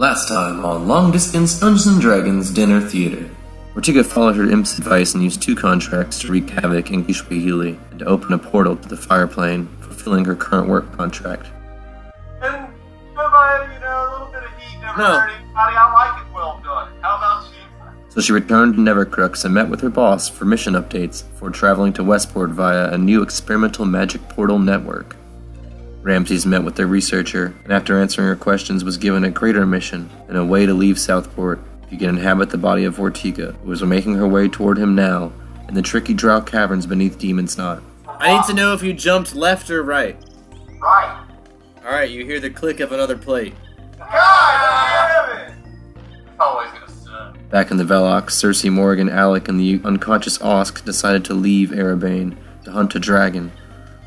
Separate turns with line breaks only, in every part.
Last time on Long Distance Dungeons & Dragons Dinner Theater. Ortega followed her imp's advice and used 2 contracts to wreak havoc in Kishwe Healy and to open a portal to the fire plane, fulfilling her current work contract.
And nobody, a little bit of heat never hurt anybody. I like it well done. How about you?
So she returned to Nevercrux and met with her boss for mission updates before traveling to Westport via a new experimental magic portal network. Ramses met with their researcher, and after answering her questions was given a greater mission and a way to leave Southport if you can inhabit the body of Ortega, who was making her way toward him now in the tricky drow caverns beneath Demon's Knot.
I need to know if you jumped left or right.
Right.
Alright, you hear the click of another plate.
God damn it! It's always gonna suck.
Back in the Velox, Cersei, Morgan, Alec, and the unconscious Osk decided to leave Erebane to hunt a dragon,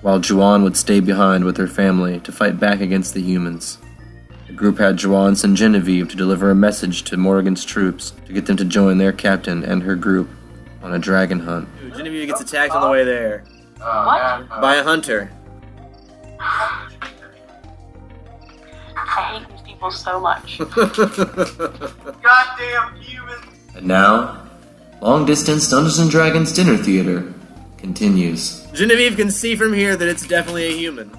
while Juan would stay behind with her family to fight back against the humans. The group had Juan send Genevieve to deliver a message to Morgan's troops to get them to join their captain and her group on a dragon hunt.
Ooh, Genevieve gets attacked on the way there.
What?
By a hunter.
I hate these people so much.
Goddamn humans!
And now, Long Distance Dungeons & Dragons Dinner Theater continues.
Genevieve can see from here that it's definitely a human.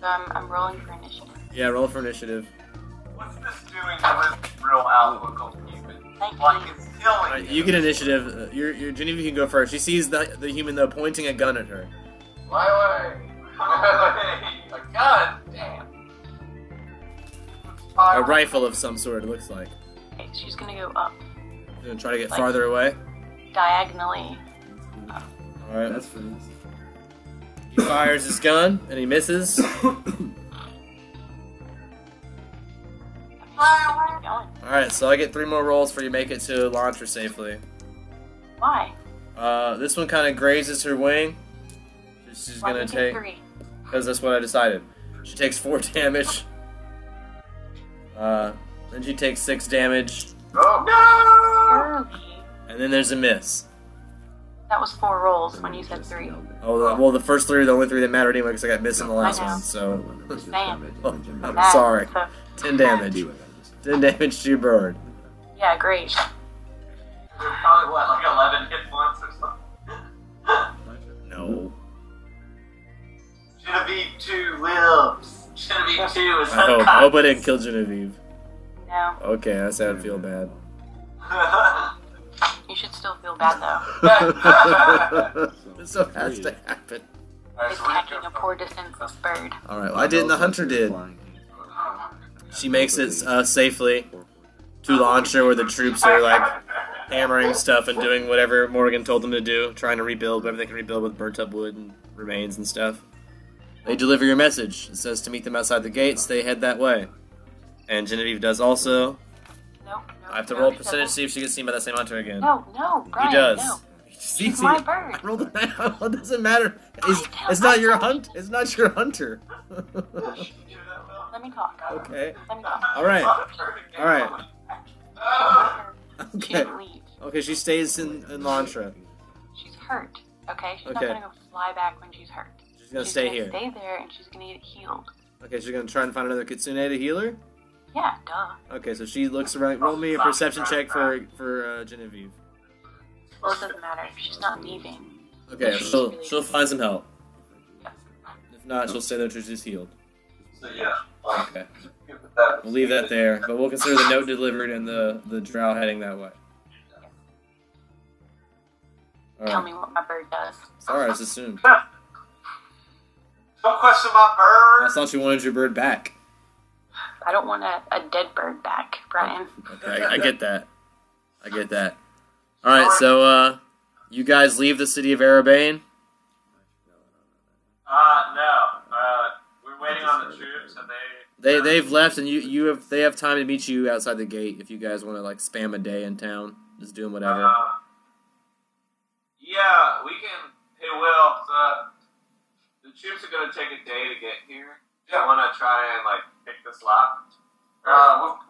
So I'm rolling for initiative.
Yeah, roll for initiative.
What's this doing to this real outlook on humans?
Thank
Like
you.
it's killing
Alright, you get initiative. Your Genevieve can go first. She sees the human, though, pointing a gun at her.
My way. A gun? Damn.
A rifle of some sort, it looks like.
Okay, she's gonna go up.
You're gonna try to get farther away?
Diagonally.
Alright. That's for this. He fires his gun, and he misses. Alright, so I get 3 more rolls for you make it to launch her safely.
Why?
This one kind of grazes her wing. She's
Why
gonna
did you
take...
3?
Because that's what I decided. She takes 4 damage. Then she takes 6 damage.
Oh, no!
Early.
And then there's a miss.
That was 4 rolls when you said 3.
Oh, well, the first 3 are the only 3 that mattered anyway because I got missed in the last
I know.
one, so...
Damn.
Oh, I'm
Bad.
sorry.
So,
10 damage. 10 damage to your bird.
yeah, great.
There's probably, like 11 hit points or something?
No.
Genevieve 2 lives. Genevieve 2 is
I hope I didn't kill Genevieve.
No.
Okay, that's how I feel bad.
You should still feel bad, though.
This so has to happen.
Attacking a poor defenseless bird.
Alright, well, I did and the hunter did. She makes it safely to launch her where the troops are, like, hammering stuff and doing whatever Morgan told them to do, trying to rebuild whatever they can rebuild with burnt-up wood and remains and stuff. They deliver your message. It says to meet them outside the gates. They head that way. And Genevieve does also.
Nope.
I have to roll a percentage to see if she gets seen by that same hunter again.
No, Brian,
He does.
no.
She's
my bird.
I rolled it now. It doesn't matter. It's not your hunt. It's not your hunter.
Let me talk.
Okay.
Let me talk.
All right. All right.
She
Okay.
didn't leave.
Okay. She stays in Lantra.
She's hurt. Okay? She's not
Okay.
gonna go fly back when she's hurt.
She's gonna stay here.
Stay there and she's gonna get healed.
Okay. She's gonna try and find another Kitsune to heal her.
Yeah, duh.
Okay. So she looks around. Roll me a perception check for Genevieve.
Well, it doesn't matter. She's not leaving.
Okay. She'll find some help.
Yeah.
If not, she'll stay there till she's healed.
So yeah.
Okay. We'll leave that there, but we'll consider the note delivered and the drow heading that way.
Tell me what my bird does.
Sorry, I just assumed.
Don't question my bird.
I thought you wanted your bird back.
I don't want a dead bird back, Brian.
Okay, I get that. I get that. Alright, so, you guys leave the city of Erebane?
No. We're waiting on the troops, and
They've left, and they have time to meet you outside the gate if you guys want to, like, spam a day in town. Just doing whatever.
Yeah, we can. Hey, Will, the troops are gonna take a day to get here. Do you want to try and like pick this lock?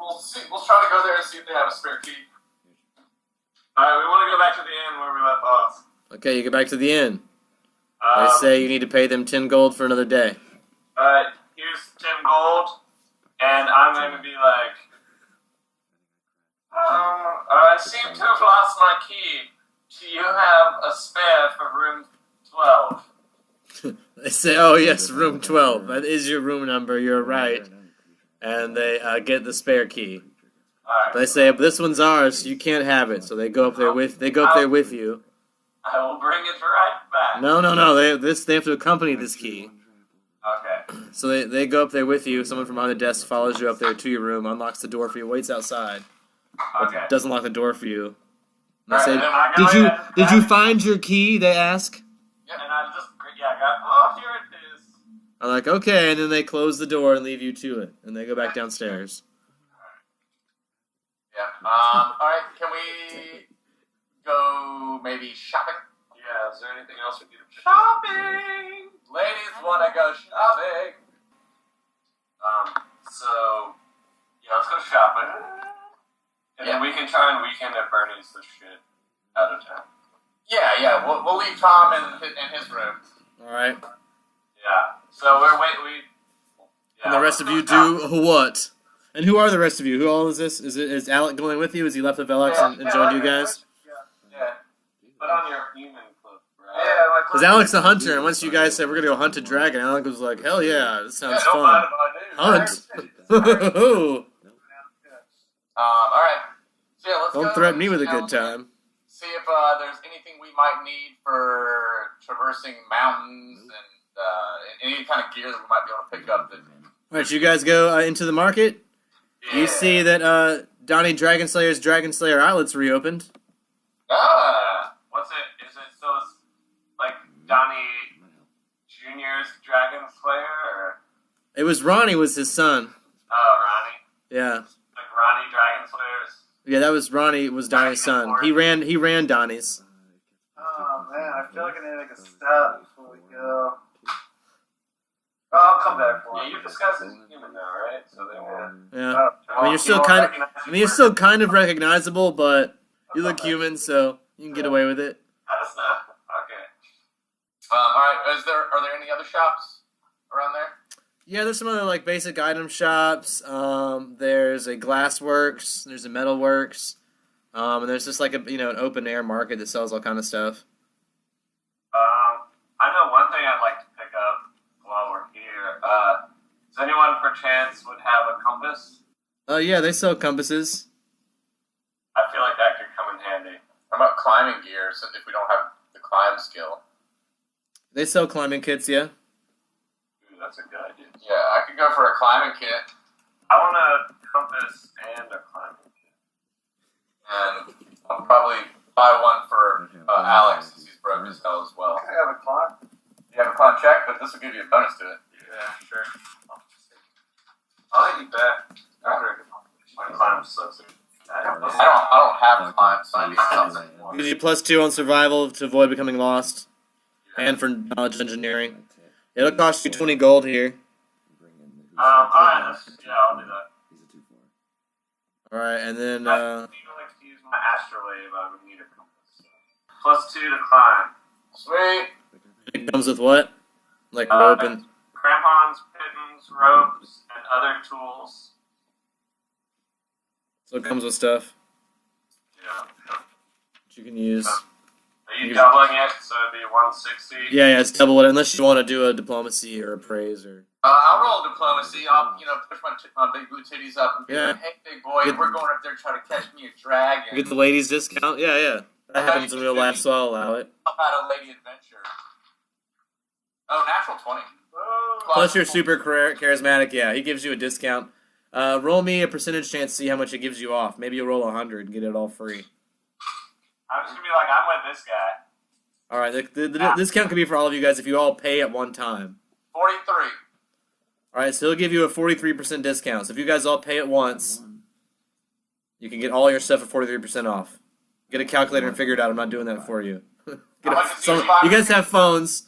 We'll see. We'll try to go there and see if they have a spare key. All right, we want to go back to the inn where we left off.
Okay, you go back to the inn. They say you need to pay them 10 gold for another day.
Here's 10 gold, and I'm going to be like, I seem to have lost my key. Do you have a spare for room 12?
They say, oh yes, room 12. That is your room number, you're right. And they get the spare key.
Alright.
They say, but this one's ours, so you can't have it. So they go up there with you.
I will bring it right back.
No. They have to accompany this key.
Okay.
So they go up there with you. Someone from behind the desk follows you up there to your room, unlocks the door for you, waits outside.
Okay.
Doesn't lock the door for you. And they
Alright,
say,
and then I go
did you find your key? They ask.
Yeah, and I just, I got, oh, here it is.
I'm like, okay, and then they close the door and leave you to it. And they go back downstairs.
Yeah. Alright, can we go maybe shopping?
Yeah, is there anything else we need to
Shopping! Ladies want to go shopping.
So, yeah, let's go shopping. And then we can try and weekend at Bernie's the shit out of town.
Yeah, we'll leave Tom in his room.
Alright.
Yeah. So
And the rest of you do what? And who are the rest of you? Who all is this? Is Alec going with you? Is he left with Alex and joined you guys?
Yeah. Put on your human cloak, right?
Yeah,
Because Alec's a hunter, and once you guys said we're gonna go hunt a dragon, Alec was like, hell yeah, this sounds
don't mind
fun.
if I do.
Hunt!
Alright. So yeah, let's go
Don't threaten me
and,
with a
you know,
good time.
See if there's anything we might need for traversing mountains and any kind of gear that we might be able to pick up.
Alright, you guys go into the market.
Yeah.
You see that Donnie Dragonslayer's Dragonslayer outlet's reopened.
What's it? Is it still like Donnie Jr.'s Dragon Slayer? Or?
It was Ronnie was his son.
Oh, Ronnie.
Yeah.
Like Ronnie Dragon Slayers.
Yeah, that was Ronnie was Donnie's son. He ran Donnie's.
Oh man, I feel like I need to make a stop before we go. Oh, I'll come back for
Yeah,
it.
you've discussed as human now, right? So they won't.
Yeah. I mean, you're still kind of recognizable, but you look human, so you can get away with it.
That's not okay.
Alright, are there any other shops around there?
Yeah, there's some other like basic item shops. There's a glassworks. There's a metalworks. And there's just like an open air market that sells all kind of stuff.
I know one thing I'd like to pick up while we're here. Does anyone perchance would have a compass?
Yeah, they sell compasses.
I feel like that could come in handy.
How about climbing gear, so if we don't have the climb skill?
They sell climbing kits, yeah.
Ooh, that's a good idea.
Yeah, I could go for a climbing kit.
I want a compass and a climbing kit.
And I'll probably buy one for Alex, since he's broke as hell as well.
I have a clock.
You have a climb check, but this will give you a bonus to it.
Yeah, sure. I'll let you bet. After my climb sucks.
I don't have climb, so I need something.
Gives you +2 on survival to avoid becoming lost, and for knowledge engineering. It'll cost you 20 gold here.
Alright, I'll do that.
All right, and then
I like to use my astrolabe. I would need a compass. +2 to climb.
Sweet.
it comes with what? Like rope and
crampons, pittons, ropes, and other tools.
so it comes with stuff
Yeah.
that you can use.
Are you doubling it, so it'd be 160?
Yeah, it's double it unless you want to do a diplomacy or a praise or.
I'll roll diplomacy. I'll, push my big blue titties up and be
Yeah.
like, hey, big boy, we're going up there trying to catch me a dragon.
Get the ladies discount. Yeah. That happens in real life, so I'll allow it.
How about a lady adventure? Oh, natural 20.
Plus, you're super charismatic. Yeah, he gives you a discount. Roll me a percentage chance to see how much it gives you off. Maybe you'll roll 100 and get it all free.
I'm just gonna be like, I'm with this guy.
All right, the discount can be for all of you guys if you all pay at one time.
43.
All right, so he'll give you a 43% discount. So if you guys all pay at once, you can get all your stuff at 43% off. Get a calculator and figure it out. I'm not doing that for you. You guys have phones.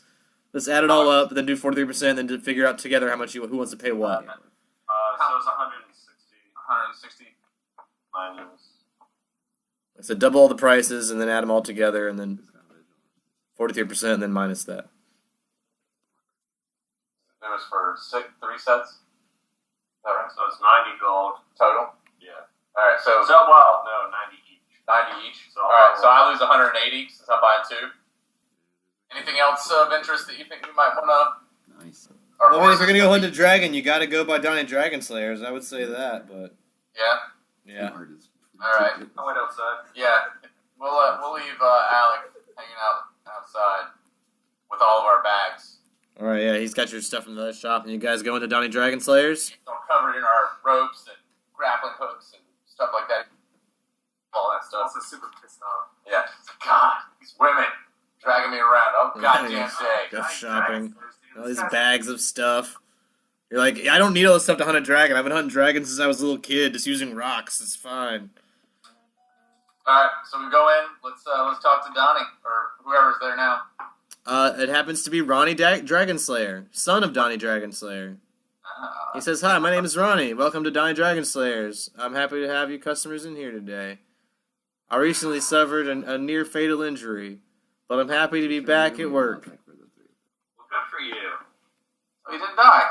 Let's add it all up, and then do 43%, and then figure out together who wants to pay what.
So it's 160.
160.
Minus.
So double all the prices, and then add them all together, and then 43%, and then minus that.
It was for 3 sets? Is that right?
So it's 90 gold.
Total?
Yeah.
Alright, so...
No,
180 since I buy 2. Anything else of interest that you think we might want to?
Nice.
Well, I mean, if you're gonna go hunt a dragon, you gotta go by Donnie Dragon Slayers. I would say that, but yeah.
All right.
I'll wait outside.
Yeah, we'll leave Alec hanging out outside with all of our bags.
All right, yeah, he's got your stuff from the other shop, and you guys go into Donnie Dragon Slayers.
All covered in our ropes and grappling hooks and stuff like that. All that stuff.
Also super pissed off.
Yeah. God, these women dragging me around. Oh, goddamn day.
Go shopping. All these bags of stuff. You're like, I don't need all this stuff to hunt a dragon. I've been hunting dragons since I was a little kid, just using rocks. It's fine.
All right, so we go in. Let's talk to Donnie or whoever's there now.
It happens to be Ronnie Dragonslayer, son of Donnie Dragonslayer. He says, "Hi, my name is Ronnie. Welcome to Donnie Dragonslayers. I'm happy to have you customers in here today. I recently suffered a near fatal injury, but I'm happy to be back at work."
Well, good for you.
Oh, you didn't die.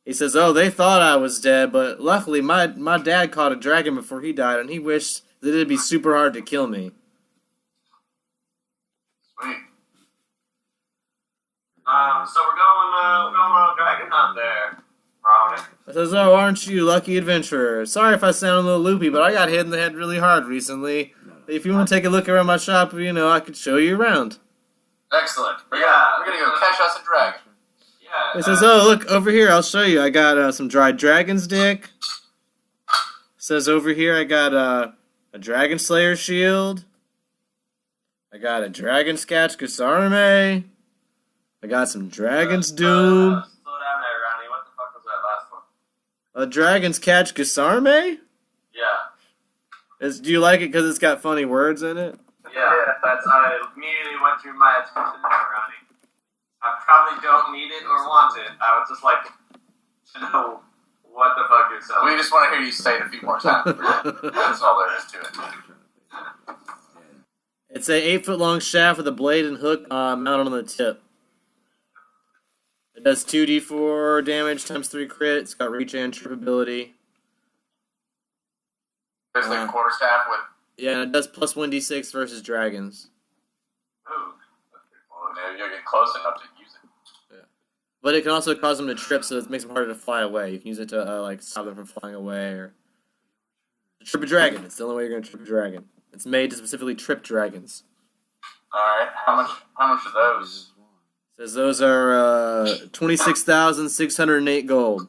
He says, "Oh, they thought I was dead, but luckily my dad caught a dragon before he died, and he wished that it'd be super hard to kill me."
Sweet.
So we're going on a dragon hunt there, Ronnie.
I says, "Oh, aren't you lucky adventurer? Sorry if I sound a little loopy, but I got hit in the head really hard recently. If you want to take a look around my shop, I could show you around."
Excellent. We're
Yeah.
gonna go catch us a dragon.
Yeah.
He says, "Oh, look, over here, I'll show you. I got some dried dragon's dick." Says, "Over here, I got a Dragon Slayer shield. I got a Dragon Scatch Gusarme. I got some Dragon's Doom.
Slow down there, Ronnie. What the fuck was that last one?
A Dragon's Catch Gusarme?
Yeah.
Do you like it because it's got funny words in it?"
Yeah. I immediately went through my attention there, Ronnie. I probably don't need it or want it. I would just like to know what the fuck you're selling.
We just want to hear you say it a few more times. That's all there is to it.
It's a 8-foot-long shaft with a blade and hook mounted on the tip. It does 2d4 damage times 3 crit. It's got reach and trip ability.
Basically a quarterstaff with.
Yeah, and it does plus 1d6 versus dragons.
Ooh.
Maybe you'll get close enough to use it.
But it can also cause them to trip, so it makes them harder to fly away. You can use it to stop them from flying away, or trip a dragon. It's the only way you're going to trip a dragon. It's made to specifically trip dragons.
All right. How much are those?
It says those are 26,608 gold.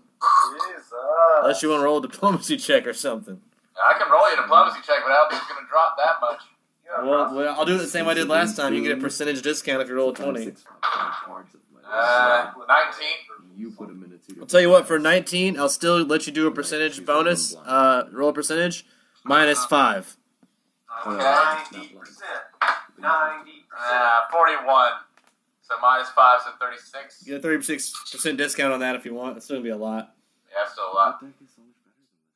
Jesus.
Unless you want to roll a diplomacy check or something.
I can roll you a diplomacy check, but I don't think it's going to drop that much.
Well, I'll do it the same way I did last time. You can get a percentage discount if you roll a 20.
19.
You put them in a 2.
I'll tell you what, for 19, I'll still let you do a percentage bonus. Roll a percentage, minus 5.
Okay.
90%. 90%.
41. So minus 5, so 36.
You get a 36% discount on that if you want. It's still going to be a lot.
Yeah, still a lot.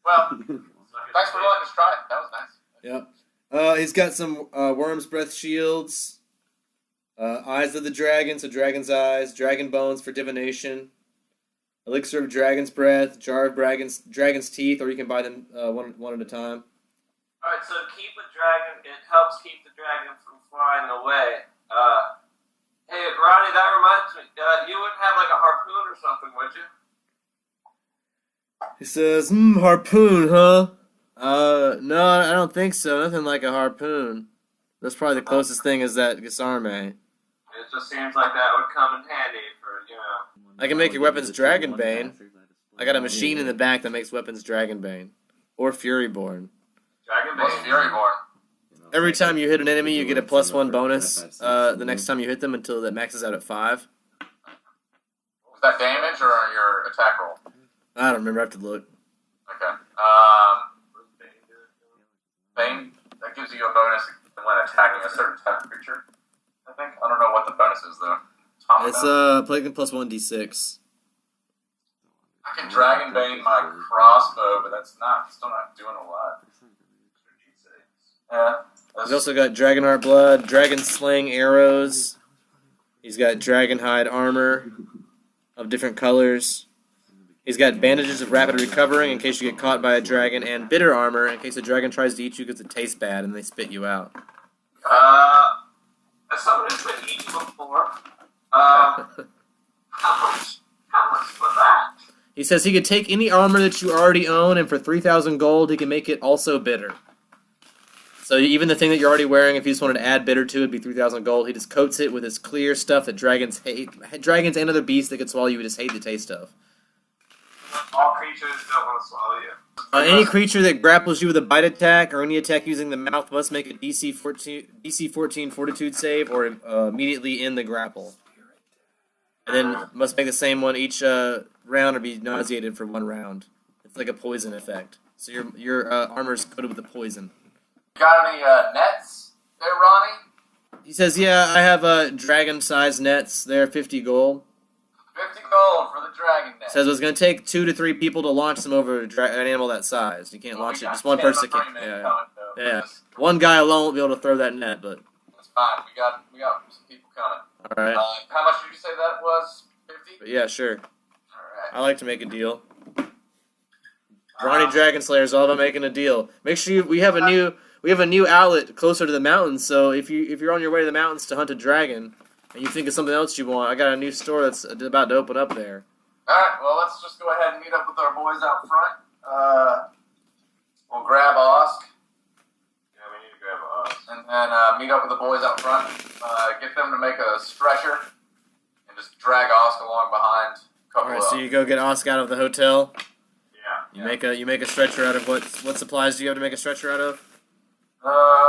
Well, thanks for letting us try it. That was nice.
Yep. He's got some Worm's Breath shields, Eyes of the Dragon, so Dragon's Eyes, Dragon Bones for divination, Elixir of Dragon's Breath, Jar of Dragon's Teeth, or you can buy them one at a time.
Alright, so keep a dragon. It helps keep the dragon from flying away. Hey, Ronnie, that reminds me. You wouldn't have like a harpoon or something, would you?
He says, harpoon, huh? No, I don't think so. Nothing like a harpoon. That's probably the closest thing is that Gusarme.
It just seems like that would come in handy for,
I can make your weapons Dragonbane. I got a machine in the back that makes weapons Dragonbane. Or Furyborn.
Dragon
What's Furyborn?
Every time you hit an enemy, you get a +1 bonus the next time you hit them until that maxes out at 5.
Was that damage or your attack roll?
I don't remember. I have to look.
Okay. Bane, that gives you a bonus when attacking a certain type of creature. I think. I don't know what the bonus is though.
It's plague plus 1d6.
I can Dragon Bane my crossbow, but that's still not doing a lot. Yeah.
He's also got Dragonheart Blood, Dragon Slaying Arrows. He's got Dragonhide Armor of different colors. He's got Bandages of Rapid Recovering in case you get caught by a dragon, and Bitter Armor in case a dragon tries to eat you because it tastes bad and they spit you out.
As someone who's been eaten before, how much for that?
He says he could take any armor that you already own, and for 3,000 gold, he can make it also bitter. So even the thing that you're already wearing, if you just wanted to add bitter to it, would be 3,000 gold. He just coats it with this clear stuff that dragons hate. Dragons and other beasts that could swallow you would just hate the taste of.
All creatures don't want to swallow you.
Any creature that grapples you with a bite attack or any attack using the mouth must make a DC 14 Fortitude save or immediately end the grapple. And then must make the same one each round or be nauseated for 1 round. It's like a poison effect. So your armor's coated with the poison.
Got any nets there, Ronnie?
He says, yeah, I have dragon-sized nets. They're 50 gold.
50 gold for the dragon net.
Says it's going to take 2 to 3 people to launch them over an animal that size. You can't launch it. Just one person can. Yeah. One guy alone won't be able to throw that net, but
that's fine. We got some people coming.
All right.
How much did you say that was? 50?
Yeah, sure.
All right.
I like to make a deal. Ronnie Dragonslayer is all about making a deal. Make sure we have a new outlet closer to the mountains. So if you're on your way to the mountains to hunt a dragon, and you think of something else you want, I got a new store that's about to open up there.
Alright, well, let's just go ahead and meet up with our boys out front. We'll grab Osk.
Yeah, we need to grab Osk.
And then meet up with the boys out front. Get them to make a stretcher. And just drag Osk along behind.
Alright, so you go get Osk out of the hotel.
Yeah.
You make a stretcher out of what supplies do you have to make a stretcher out of?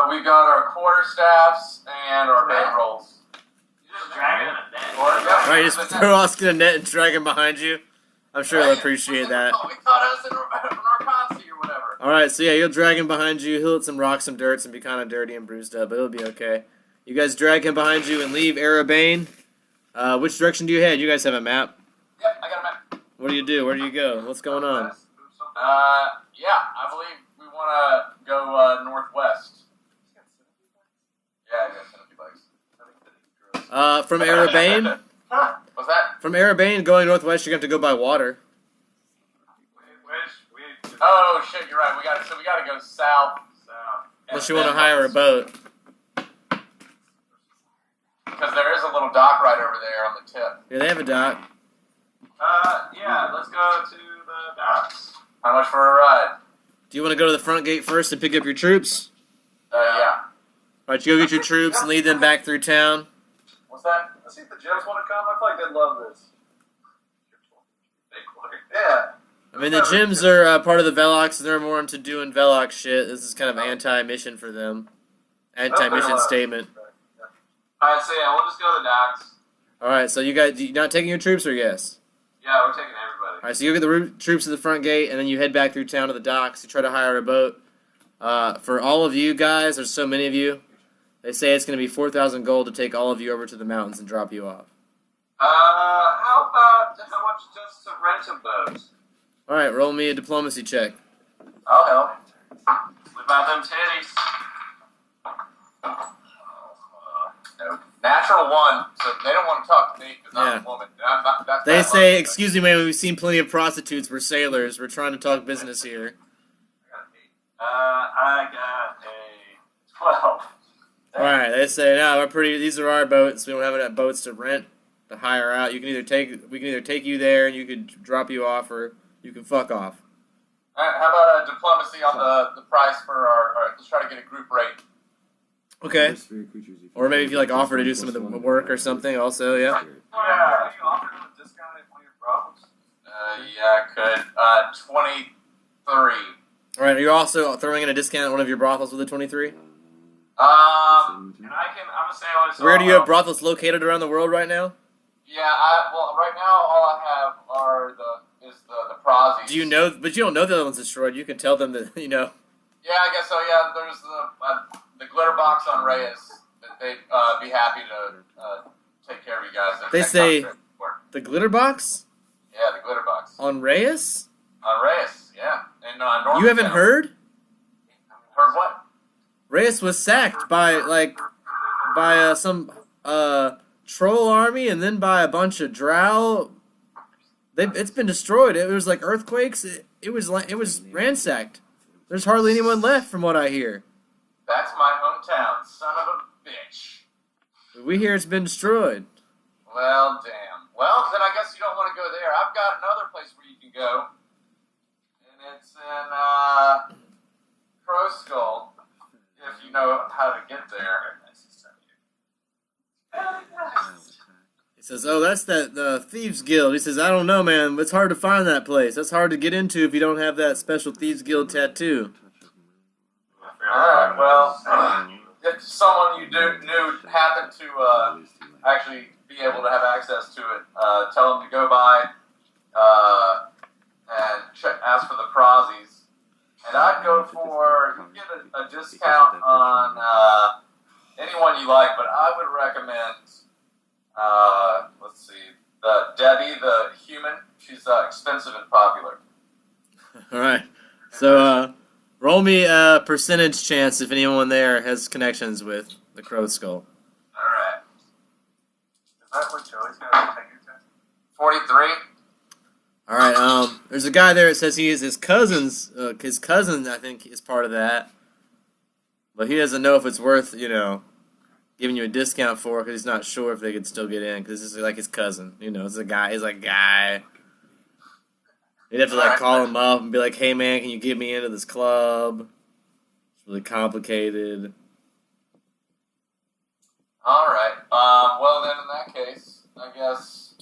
We've got our quarterstaffs and our bedrolls.
Just dragging a net.
Alright, just throw Osk in a net and drag him behind you. I'm sure he'll appreciate that.
We thought us in Narcosi or whatever.
Alright, so yeah, you'll drag him behind you. He'll hit some rocks, some dirts, and be kind of dirty and bruised up, but it'll be okay. You guys drag him behind you and leave Arabane. Which direction do you head? You guys have a map?
Yep, I got a map.
What do you do? Where do you go? What's going on?
Yeah, I believe we want to go northwest. Yeah, I got 70 bucks.
From Arabane?
What's that?
From Arabane, going northwest, you're going to have to go by water.
Oh shit, you're right. We got to go south.
Unless you want to hire a boat.
Because there is a little dock right over there on the tip.
Yeah, they have a dock.
Yeah, let's go to the docks.
How much for a ride?
Do you want to go to the front gate first and pick up your troops?
Yeah.
Alright, you go get your troops and lead them back through town.
What's that?
Let's see if the Gems want to come. I feel like they'd love this. Yeah.
I mean, the gyms are part of the Velox, and they're more into doing Velox shit. This is kind of anti-mission for them. Anti-mission statement.
Alright, so yeah, we'll just go to the docks.
Alright, so you not taking your troops, or yes?
Yeah, we're taking everybody.
Alright, so you get the troops to the front gate, and then you head back through town to the docks. You try to hire a boat. For all of you guys, there's so many of you, they say it's going to be 4,000 gold to take all of you over to the mountains and drop you off.
How much just to rent a boat?
Alright, roll me a diplomacy check.
I'll help.
What about them titties?
No. Natural 1, so they don't want to talk to me because I'm
Yeah.
a woman.
They say, excuse me, man, we've seen plenty of prostitutes. We're sailors. We're trying to talk business here.
I got a 12.
Alright, they say, no, these are our boats. We don't have enough boats to rent, to hire out. We can either take you there and you could drop you off, or you can fuck off.
Alright, how about diplomacy on the price for our let's try to get a group rate.
Okay. Or maybe if you offer to do some of the work or something also, yeah.
Yeah, are you offering them a discount at one of your problems?
Yeah, I could. 23.
Alright, are you also throwing in a discount at one of your brothels with a 23?
And I'm a sailor, so
Where do you have brothels located around the world right now?
Yeah, right now all I have are the Prazis.
Do you know, but you don't know the other one's destroyed. You can tell them that,
Yeah, I guess so, yeah. There's the glitter box on Reyes. They'd be happy to take care of you guys.
They say the glitter box?
Yeah, the glitter box.
On Reyes?
On Reyes, yeah. And Normantown.
You haven't heard?
Heard what?
Reyes was sacked by some troll army and then by a bunch of drow. It's been destroyed. It was like earthquakes. It was ransacked. There's hardly anyone left from what I hear.
That's my hometown, son of a
We hear it's been destroyed.
Well, damn. Well, then I guess you don't want to go there. I've got another place where you can go. And it's in Crow Skull, if you know how to get there.
He says, "Oh, that's the Thieves Guild." He says, "I don't know, man. It's hard to find that place. That's hard to get into if you don't have that special Thieves Guild tattoo."
Alright, well, if someone you knew happened to actually be able to have access to it, tell them to go by and ask for the Prozzies. And I'd go for, you get a discount on anyone you like, but I would recommend, let's see, Debbie, the human. She's expensive and popular.
All right. So, roll me a percentage chance if anyone there has connections with the Crow Skull.
Alright.
Is that what Joey's going to take it to?
43.
All right. There's a guy there that says he is his cousin's. His cousin, I think, is part of that, but he doesn't know if it's worth, giving you a discount for because he's not sure if they could still get in because this is like his cousin. It's a guy. He's like a guy. You'd have to call him up and be like, "Hey man, can you get me into this club? It's really complicated."
All right. Well then, in that case, I guess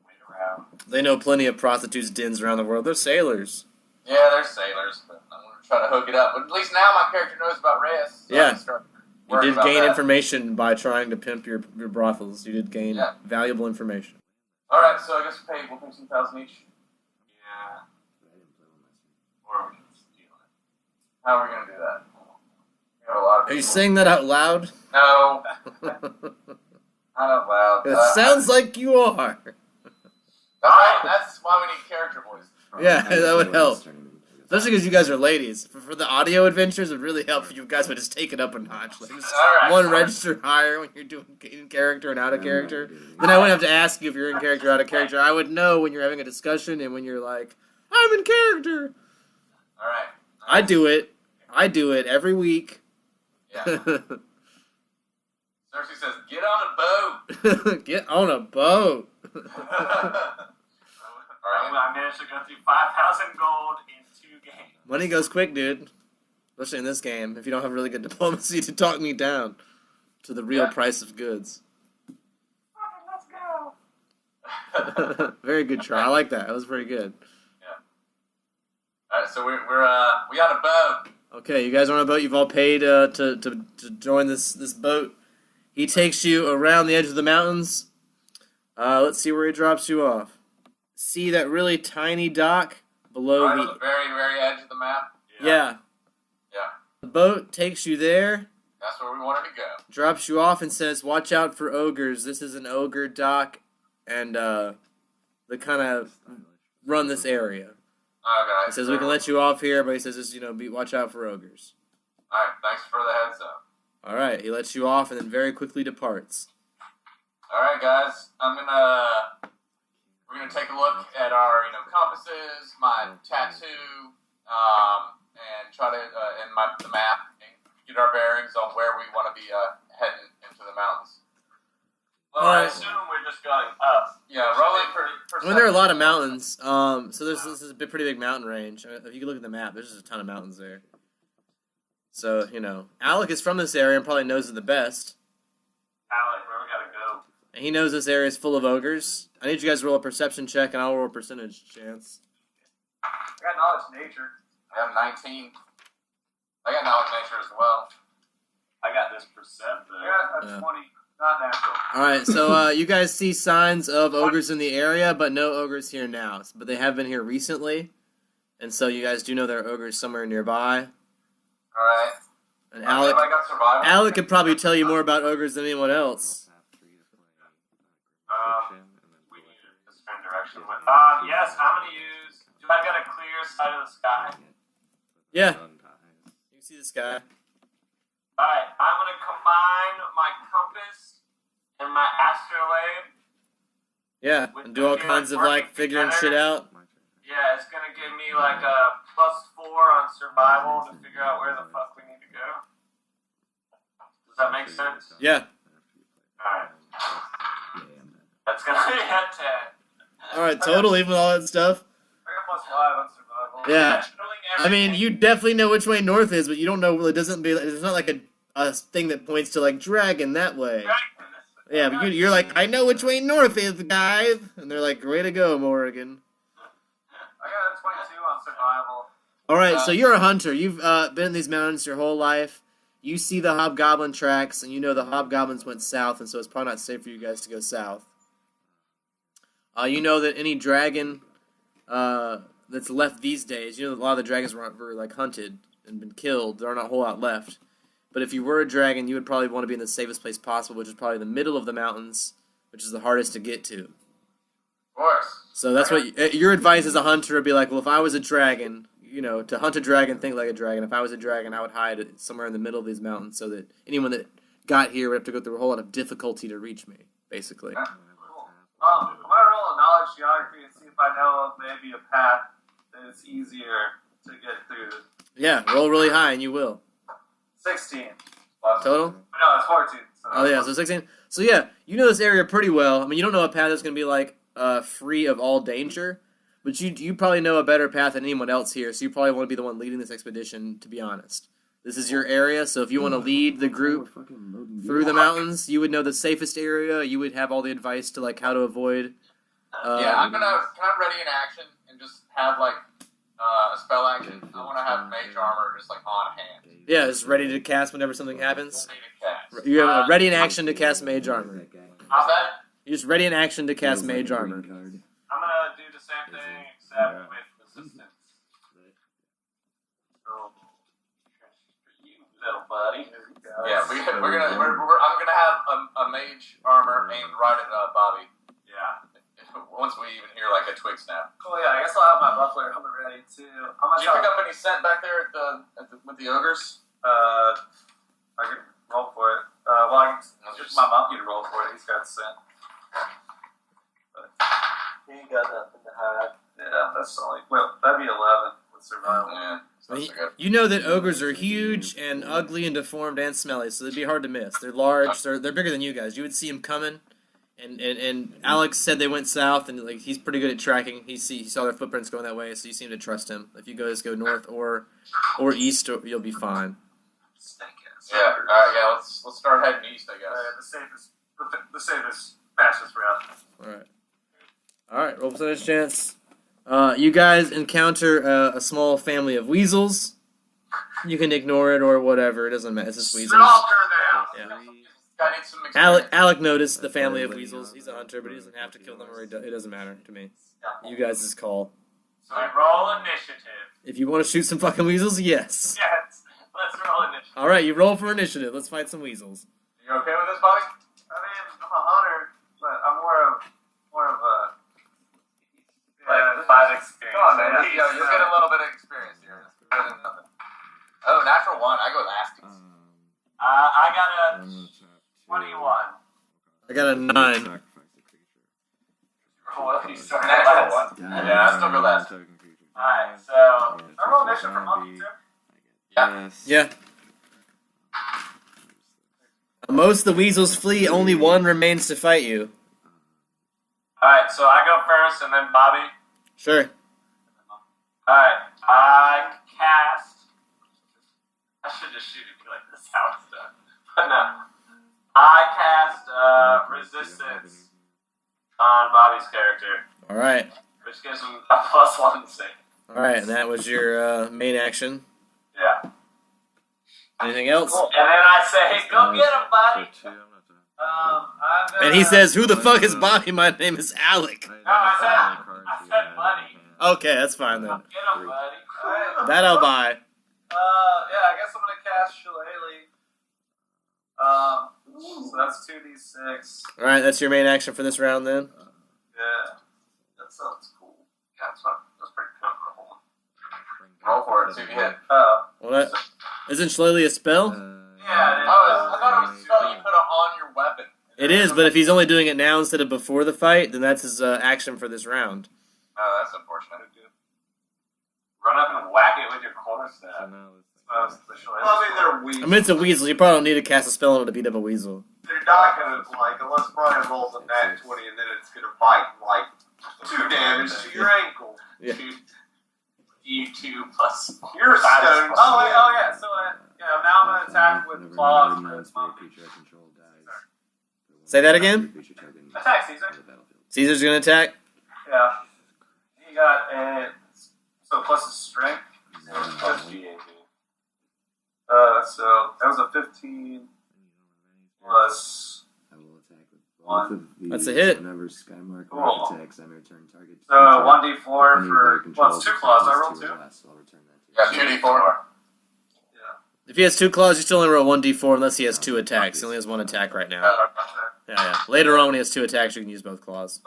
wait around.
They know plenty of prostitutes' dens around the world. They're sailors.
Yeah, they're sailors, but I'm gonna try to hook it up. But at least now my character knows about Reyes. So I
Yeah.
can start
You
worrying
did
about
gain
that.
information by trying to pimp your brothels. You did gain
Yeah.
valuable information.
All right, so I guess we'll pay 2,000 each.
Yeah. Or we can steal it.
How are we gonna do that? We have a lot of
Are you
people.
saying that out loud?
No, not out loud.
It sounds like you are.
All right, that's why we need character voice.
Yeah, that would help. Especially because you guys are ladies. For the audio adventures, it would really help if you guys would just take it up a notch. Like just
Alright.
one register higher when you're doing in character and out of character. Then I wouldn't have to ask you if you're in character or out of character. I would know when you're having a discussion and when you're like, I'm in character.
All right.
I do it. I do it every week.
Yeah. Cersei says, "Get on a boat."
Get on a boat.
All right.
I managed to go through 5,000 gold in 2 games.
Money goes quick, dude. Especially in this game, if you don't have really good diplomacy to talk me down to the real price of goods.
Let's go.
Very good try. I like that. That was very good.
All right, so we got a boat.
Okay, you guys are on a boat. You've all paid to join this boat. He takes you around the edge of the mountains. Let's see where he drops you off. See that really tiny dock below
Right on the very, very edge of the map.
Yeah.
Yeah.
The boat takes you there,
That's where we wanted to go.
drops you off, and says, "Watch out for ogres. This is an ogre dock, and they kind of run this area."
Okay.
He says we can let you off here, but he says just watch out for ogres.
All right. Thanks for the heads up.
All right, he lets you off and then very quickly departs.
All right, guys. We're gonna take a look at our compasses, my tattoo, and try to the map and get our bearings on where we want to be heading into the mountains.
Well, I assume we're just going up.
Yeah, rolling for.
I mean, there are a lot of mountains. So this is a pretty big mountain range. If you can look at the map, there's just a ton of mountains there. So, Alec is from this area and probably knows it the best.
Alec, where we gotta go?
And he knows this area is full of ogres. I need you guys to roll a perception check, and I'll roll a percentage chance.
I got knowledge nature.
I have 19. I got knowledge nature as well.
I got this percent.
I got a 20. Not natural.
Alright, so you guys see signs of ogres in the area, but no ogres here now. But they have been here recently, and so you guys do know there are ogres somewhere nearby.
All right.
And
Anybody got survival?
Alec could probably tell you more about ogres than anyone else.
We need a different direction. Yes, I'm gonna use. Do I got a clear side of the sky?
Yeah. You can see this guy.
Alright, I'm gonna combine my compass and my astrolabe.
Yeah, and do all kinds of figuring shit out.
Yeah, it's gonna give me like a +4 on survival to figure out where the fuck we need to go. Does that make sense?
Yeah.
That's gonna be a 10.
All right, total, even with all that stuff.
I got +5 on survival.
Yeah.
Controlling
I mean,
everything.
you definitely know which way north is, but you don't know. It doesn't be. It's not like a thing that points to like dragon that way. Yeah, but you're like, I know which way north is, guys, and they're like, way to go, Morrigan.
I got a 22 on survival.
All right, so you're a hunter. You've been in these mountains your whole life. You see the hobgoblin tracks, and you know the hobgoblins went south, and so it's probably not safe for you guys to go south. You know that any dragon that's left these days, you know, a lot of the dragons were like hunted and been killed. There are not a whole lot left. But if you were a dragon, you would probably want to be in the safest place possible, which is probably the middle of the mountains, which is the hardest to get to.
Of course.
So that's what your advice as a hunter would be like. Well, if I was a dragon, you know, to hunt a dragon, think like a dragon. If I was a dragon, I would hide somewhere in the middle of these mountains so that anyone that got here would have to go through a whole lot of difficulty to reach me, basically.
Cool. I might roll a knowledge geography and see if I know of maybe a path that is easier to get through.
Yeah, roll really high and you will.
16.
Total?
No, it's 14. So
Oh yeah, so 16. So yeah, you know this area pretty well. I mean, you don't know a path that's going to be like free of all danger, but you probably know a better path than anyone else here. So you probably want to be the one leading this expedition. To be honest, this is your area. So if you want to lead the group through the mountains, you would know the safest area. You would have all the advice to like how to avoid.
Yeah, can I ready in action and just have like a spell action? I want to have mage armor just like on hand.
Yeah, it's ready to cast whenever something happens.
Ready to cast.
You have a ready in action to cast mage armor.
How's that?
You're just ready in action to cast mage armor.
I'm gonna do the same thing except with assistance. So, for you, little buddy.
Yeah, I'm gonna have a mage armor aimed right at Bobby.
Yeah.
Once we even hear like a twig snap.
Cool, yeah, I guess I'll have my buffler helmet ready too. How much
Did you pick up any scent back there with the ogres?
I can roll for it. Well, I can just my monkey to roll for it. He's got scent. But he ain't got nothing to hide. Yeah, that's only. Well, that'd be 11 with survival.
Yeah.
I mean,
That's good.
you know that ogres are huge and ugly and deformed and smelly, so they'd be hard to miss. They're large. They're bigger than you guys. You would see them coming. And Alex said they went south, and like he's pretty good at tracking. He saw their footprints going that way, so you seem to trust him. If you just go north or east, you'll be fine.
Yeah. All right. Yeah. Let's start heading east, I guess.
The safest, fastest route.
All right. Roll percentage chance. You guys encounter a small family of weasels. You can ignore it or whatever. It doesn't matter. It's just weasels.
Slaughter them!
Yeah.
Guy needs some experience.
Alec noticed the family of weasels. He's a hunter, but he doesn't have to kill them, or it doesn't matter to me. You guys' call.
So we roll initiative.
If you want to shoot some fucking weasels, yes.
Yes. Let's roll initiative.
All right, you roll for initiative. Let's fight some weasels.
You okay with this, Bobby?
I mean, I'm a hunter, but I'm more of a.
Like 5 experience.
Come on, man. You'll get a little bit of experience here. It's better than nothing. Oh, natural 1. I go last.
I got a 21.
I got a 9.
Well, you started
Natural
last.
1. Yeah, I still go last.
Alright, so
I roll initiative for monkey too.
Yeah.
Yeah. Most of the weasels flee. Only one remains to fight you.
alright, so I go first and then Bobby.
Sure.
Alright, I cast. I should just shoot it like this how it's done. But no. I cast resistance on Bobby's character,
All right.
which gives him a +1 save.
All right, and that was your main action.
Yeah.
Anything else?
And then I say, go get him, buddy. I'm gonna,
And he says, "Who the fuck is Bobby? My name is Alec."
No, I said buddy.
Okay, that's fine then.
Get him, buddy.
Alright.
That I'll buy.
Yeah, I guess I'm gonna cast Shillelagh. So that's 2d6.
All right, that's your main action for this round then.
Yeah, that sounds cool.
Yeah, that's pretty comfortable.
Roll for it. See if you hit.
Oh,
Well, that isn't Shillelagh a spell?
Yeah, it is.
I thought it was a spell you put on your weapon.
It is, but if he's only doing it now instead of before the fight, then that's his action for this round.
Oh, that's unfortunate.
Run up and whack it with your quarterstaff.
I mean, they're weak.
I mean, it's a weasel. You probably don't need to cast a spell on it to beat up a weasel.
They're not gonna, like, unless Brian rolls a nat 20 and then it's gonna bite, like, 2 damage to your ankle.
Yeah.
You 2 plus.
You're stoned. Oh, yeah, so, yeah, now I'm gonna attack with claws for his monkey.
Say that again?
Attack, Caesar.
Caesar's gonna attack?
Yeah. He got a, so plus his strength. Plus GAP. So that was a 15 plus 1.
That's a hit.
Whenever Skymark
Cool.
attacks, I return target.
So 1d4 for, well, it's 2 claws, I rolled 2.
Yeah, 2d4.
If he has 2 claws, you still only roll 1d4 unless he has 2 attacks. He only has 1 attack right now. Yeah. Later on, when he has 2 attacks, you can use both claws.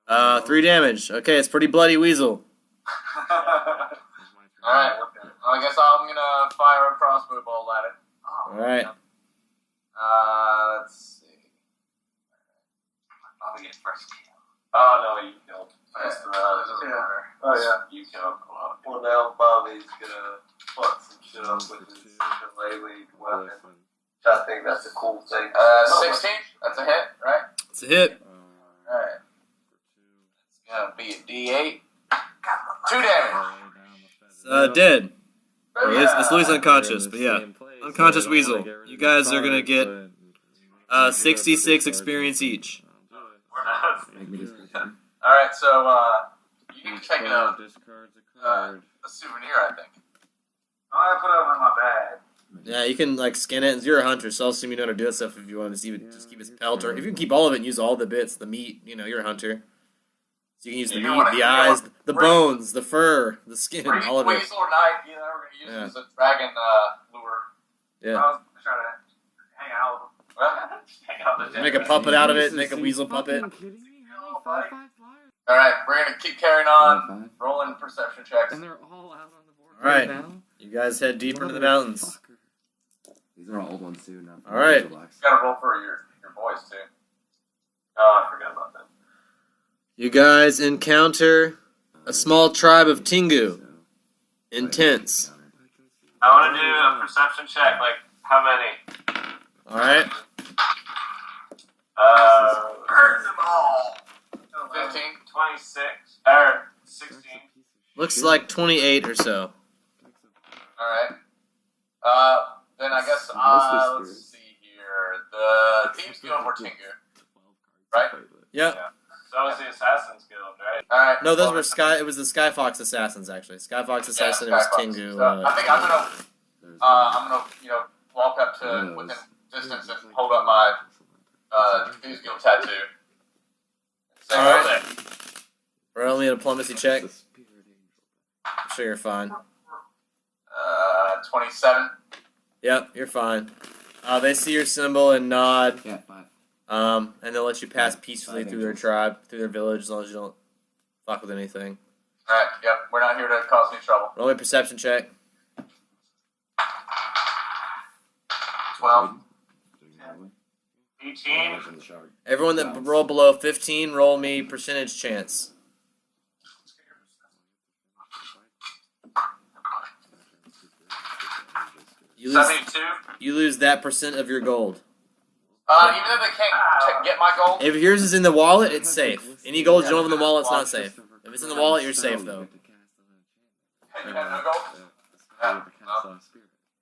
3.
3 damage. Okay, it's pretty bloody weasel.
Alright. I guess I'm gonna fire a crossbow bolt at it.
Alright.
Let's see.
Probably get first kill.
Oh, no, you killed.
First
Oh, yeah.
You killed.
Well, now Bobby's gonna fuck some shit up with his melee weapon. I think that's a cool thing.
16? That's a hit, right?
It's a hit.
Alright. It's gonna be a D8. 2 damage.
Dead. It's Louis unconscious, but yeah. Unconscious weasel. You guys are gonna get 66 experience each.
Alright, so, you need to take a souvenir, I think.
I put it in my bag.
Yeah, you can like skin it. You're a hunter, so I'll assume you know how to do that stuff if you want to just keep his pelt, or if you can keep all of it and use all the bits, the meat, you're a hunter. So you can use the meat, the eyes, the bones, the fur, the skin, all of it.
Weasel or knife, we're going to use it as a dragon lure.
Yeah.
I was trying to hang out with him.
Make a puppet out of it, make a weasel puppet.
Alright, we're going to keep carrying on, rolling perception checks.
And they're all out on the board
Alright,
now.
you guys head deeper into the mountains.
These are all old ones too. Now.
All right.
You got to roll for your boys, too. Oh, I forgot about that.
You guys encounter a small tribe of Tingu in tents.
I want to do a perception check, like, how many?
Alright.
Burn them all.
15?
26, or 16.
Looks like 28 or so.
Alright. Then I guess, let's see here. The team's going for Tingu. Right?
Yep.
So is the Assassin's Guild, right?
Alright.
No, those were it was the Sky Fox Assassins, actually. Sky Fox Assassin, it was
Sky Fox.
Tingu.
So I think I'm gonna, walk up to within distance and hold up my, Thieves Guild tattoo. Say,
Alright. Roll me a diplomacy check. I'm sure you're fine.
27.
Yep, you're fine. They see your symbol and nod.
Yeah, 5.
And they'll let you pass peacefully through their tribe, through their village, as long as you don't fuck with anything.
Alright, yep, we're not here to cause any trouble.
Roll me a perception check.
12.
18.
Everyone that rolled below 15, roll me percentage chance. You lose,
72.
you lose that percent of your gold.
Even though they can't get my gold,
If yours is in the wallet, it's safe. Any gold you don't have in the wallet, it's not safe. If it's in the wallet, you're safe, though.
you have no gold? No.
Well,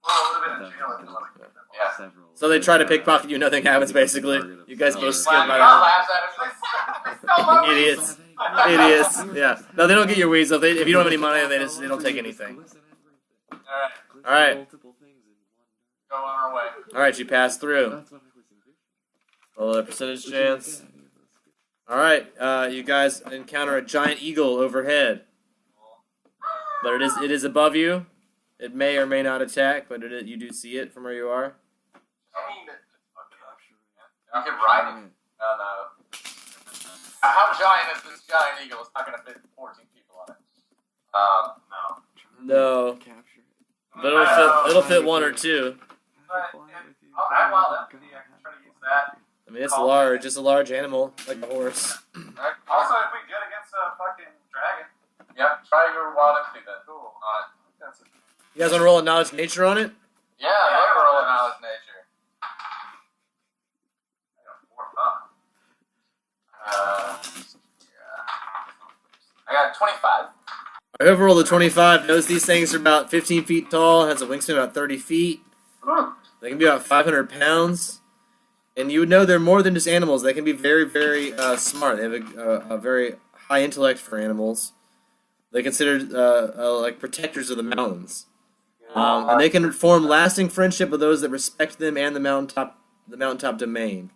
it would have been in jail if it wasn't.
Yeah.
So they try to pickpocket you, nothing happens, basically. You guys both skid by
I'll
now.
laugh at him.
Idiots. Idiots. Yeah. No, they don't get your weasel. If you don't have any money, they don't take anything.
Alright,
Alright.
go on our way.
Alright, you pass through. Roll a percentage chance. Alright, you guys encounter a giant eagle overhead. But it is above you. It may or may not attack, but you do see it from where you are.
You can ride it. No. How giant is this giant eagle? It's not going to fit 14 people on it. No.
No. But it'll fit one or two.
Alright, well, then, I can try to use that.
I mean, it's large. It's a large animal, like a horse.
Alright,
Also, if we get against a fucking dragon.
yeah, try your wild empathy then. Cool. Alright.
You guys want to roll a knowledge nature on it?
Yeah, I love rolling knowledge nature.
Overall, the 25 knows these things are about 15 feet tall, has a wingspan about 30 feet. They can be about 500 pounds. And you would know they're more than just animals. They can be very, very smart. They have a very high intellect for animals. They're considered like protectors of the mountains. And they can form lasting friendship with those that respect them and the mountaintop domain.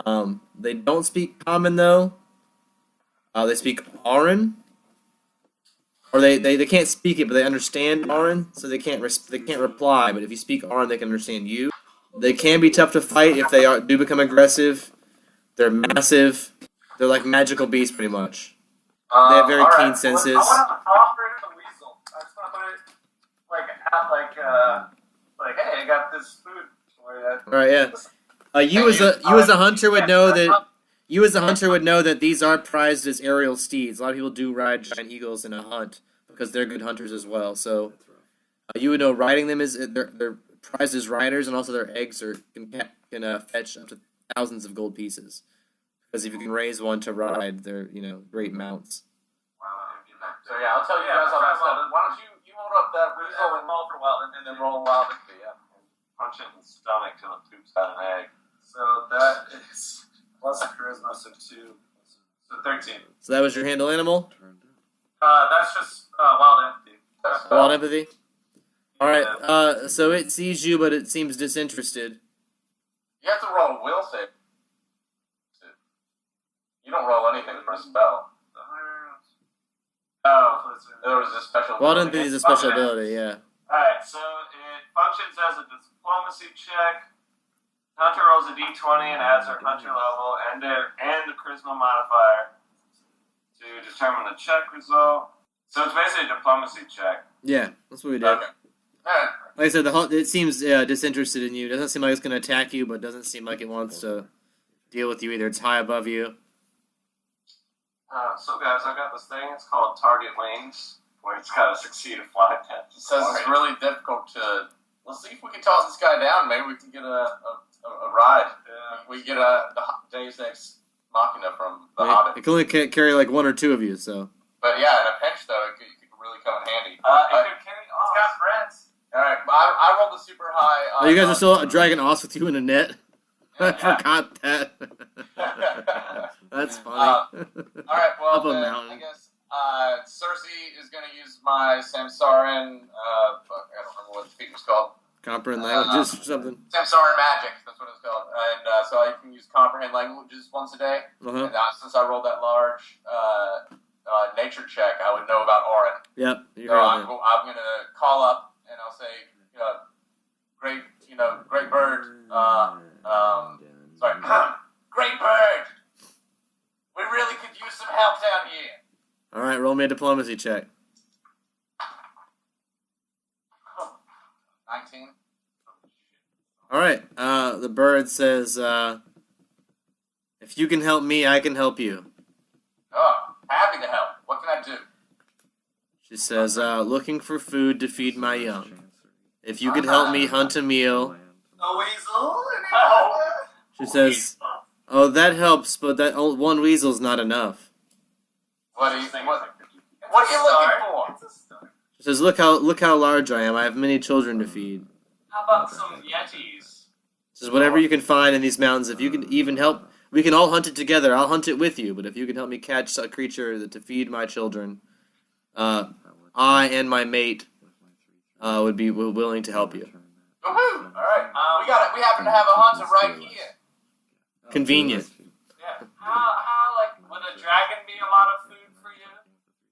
They don't speak common, though. They speak Auran. Or they can't speak it, but they understand Auran, so they can't reply. But if you speak Auran, they can understand you. They can be tough to fight if they do become aggressive. They're massive. They're like magical beasts, pretty much. They have very keen senses.
I want to offer it to the weasel. I just want to put it like, hey, I got this food for you.
Right, yeah. You as a hunter would know that. You as a hunter would know that these are prized as aerial steeds. A lot of people do ride giant eagles in a hunt because they're good hunters as well. So you would know riding them is they're prized as riders, and also their eggs can fetch up to thousands of gold pieces. Because if you can raise one to ride, they're great mounts.
So yeah, I'll tell you guys all that stuff. Why don't you hold up that weasel and roll for wild, and then roll wild into
Punch it in the stomach till it poops out an egg. So that is plus charisma, so 2. So 13.
So that was your handle animal?
That's just wild empathy.
Wild empathy? Alright, so it sees you, but it seems disinterested.
You have to roll a will save. You don't roll anything for a spell.
Oh,
there was a special.
Wild empathy is a special ability, yeah.
Alright, so it functions as a diplomacy check. Hunter rolls a d20 and adds her hunter level and the charisma modifier to determine the check result. So it's basically a diplomacy check.
Yeah, that's what we did.
Okay.
Like I said, it seems disinterested in you. It doesn't seem like it's going to attack you, but it doesn't seem like it wants to deal with you either. It's high above you.
So guys, I got this thing. It's called Target Wings, where it's got to succeed a flight test.
It says it's really difficult to. Let's see if we can toss this guy down. Maybe we can get a ride. Yeah. We get the Deus Ex Machina from the Hobbit.
It can only carry like 1 or 2 of you, so.
But yeah, in a pinch though, it could really come in handy.
It could carry off. It's got friends.
All right, I rolled a super high.
You guys are still dragging Oz with you in a net. I forgot that. That's funny.
All right, well,
Up a mountain.
I guess Cersei is going to use my Samsaran. I don't remember what the feat was called.
Comprehend languages or something.
Samsaran magic. That's what it's called. And so I can use comprehend languages once a day.
Uh-huh.
And since I rolled that large nature check, I would know about Auran.
Yep.
So I'm going to call up and I'll say, great bird. Sorry, great bird. We really could use some help down here.
All right, roll me a diplomacy check.
19.
All right. The bird says, "If you can help me, I can help you."
Oh, happy to help. What can I do?
She says, "Looking for food to feed my young. If you could help me hunt a meal."
A weasel?
She says, "Oh, that helps, but that one weasel's not enough."
What are you looking for?
She says, "Look how large I am. I have many children to feed."
How about some yetis?
She says, "Whatever you can find in these mountains, if you can even help, we can all hunt it together. I'll hunt it with you, but if you can help me catch a creature to feed my children, I and my mate would be willing to help you."
Woohoo! All right, we happen to have a hunter right here.
Convenient.
Yeah. How would a dragon be a lot of food for you?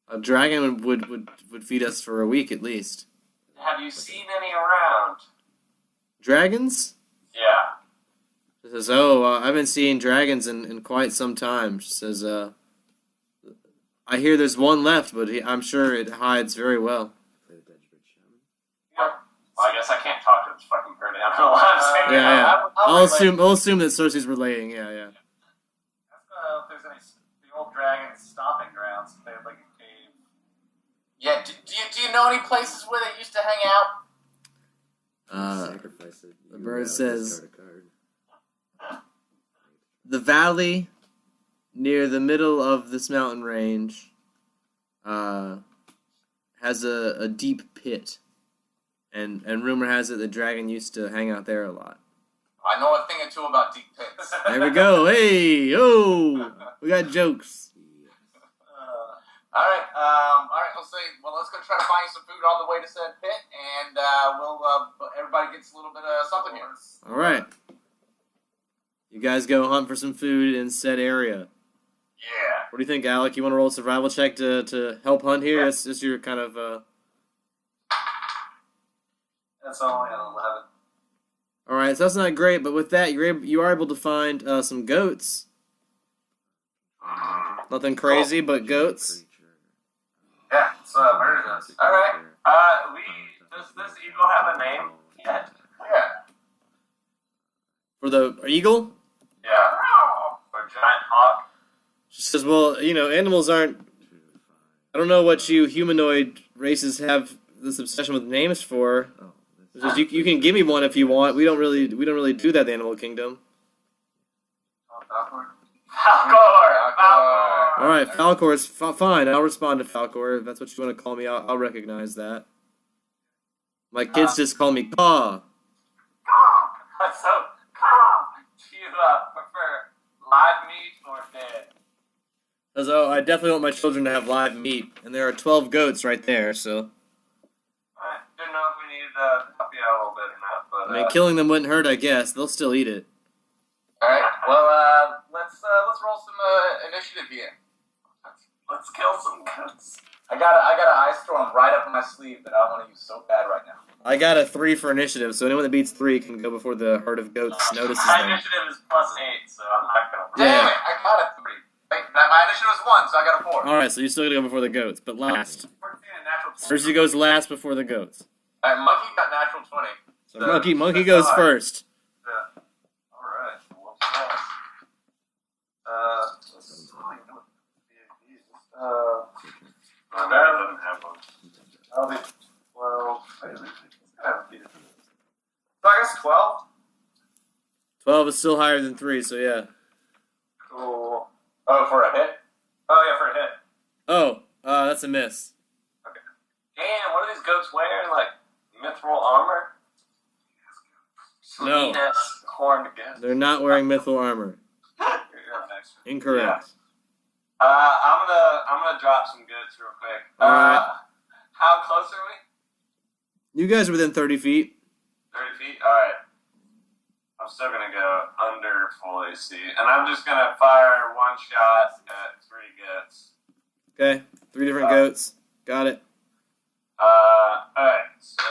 A dragon would feed us for a week at least.
Have you seen any around?
Dragons?
Yeah.
She says, "Oh, I've been seeing dragons in quite some time." She says, "I hear there's one left, but I'm sure it hides very well."
Well, I guess I can't talk to this fucking bird animal.
Yeah. I'll assume that Cersei's relaying. Yeah.
If there's any the old dragon stomping grounds, if they have like a cave.
Yeah. Do you know any places where they used to hang out?
The bird says, "The valley near the middle of this mountain range has a deep pit, and rumor has it the dragon used to hang out there a lot.
I know a thing or two about deep pits.
There we go. Hey, oh, we got jokes.
All right. Let's go try to find you some food on the way to said pit, and everybody gets a little bit of something here.
All right. You guys go hunt for some food in said area.
Yeah.
What do you think, Alec? You want to roll a survival check to help hunt here?
Yeah.
It's your kind of.
That's only an 11.
All right, so that's not great, but with that, you are able to find some goats. Nothing crazy, but goats.
Yeah, it's murder this.
All right. Does this eagle have a name yet?
Yeah.
For the eagle?
Yeah. Or giant hawk?
She says, well, animals aren't... I don't know what you humanoid races have this obsession with names for. It's just, you can give me one if you want. We don't really do that in the animal kingdom.
Falcor.
All right, Falcor is fine. I'll respond to Falcor. If that's what you want to call me, I'll recognize that. My kids just call me Caw.
So, do you prefer live meat or dead?
Because, I definitely want my children to have live meat. And there are 12 goats right there, so...
I didn't know if we needed to help you out a little bit or not, but...
I mean, killing them wouldn't hurt, I guess. They'll still eat it.
All right. Well, let's roll some initiative here.
Let's kill some goats.
I got an ice storm right up my sleeve that I want to use so bad right now.
I got a 3 for initiative, so anyone that beats 3 can go before the herd of goats notices
My
them.
initiative is +8, so I'm not going to...
Damn it! I got a 3. Wait, my initiative was 1, so I got a 4.
Alright, so you still gotta go before the goats, but last.
14 and natural 20.
Cersei goes last before the goats.
All right, Monkey got natural 20.
So Monkey goes first.
Yeah. Alright. What's that?
My dad doesn't have one.
I'll be 12. Wait a minute. So I guess 12?
12 is still higher than 3, so yeah.
Cool.
Oh, for a hit?
Oh, yeah, for a hit.
Oh, that's a miss.
Damn, what are these goats wearing? Like, mithril armor?
No.
Sweet-ass horned goats.
They're not wearing mithril armor.
You're up next.
Incorrect.
I'm gonna drop some goats real quick.
Alright.
How close are we?
You guys are within 30 feet.
30 feet? Alright. I'm still gonna go under full AC. And I'm just gonna fire one shot at 3 goats.
Okay, 3 different goats. Got it.
Alright, so...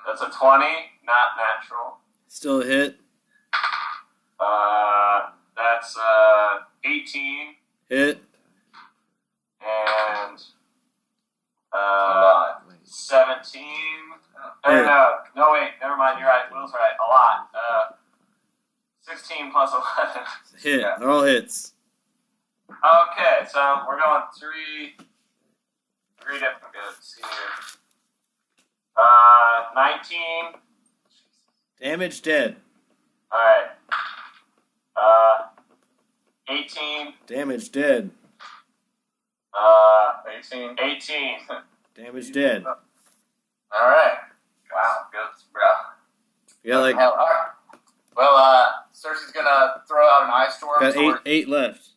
That's a 20, not natural.
Still a hit.
That's 18,
Hit.
and 17.
Yeah.
No, wait, never mind. You're right. Will's right. A lot. 16 plus 11.
Hit.
Yeah.
They're all hits.
Okay, so we're going three different goats here. 19.
Damage dead.
All right. 18.
Damage dead.
18.
18.
Damage dead.
All right.
Wow, goats, bro.
Yeah, like
All right. Well, Cersei's gonna throw out an ice storm.
got eight left.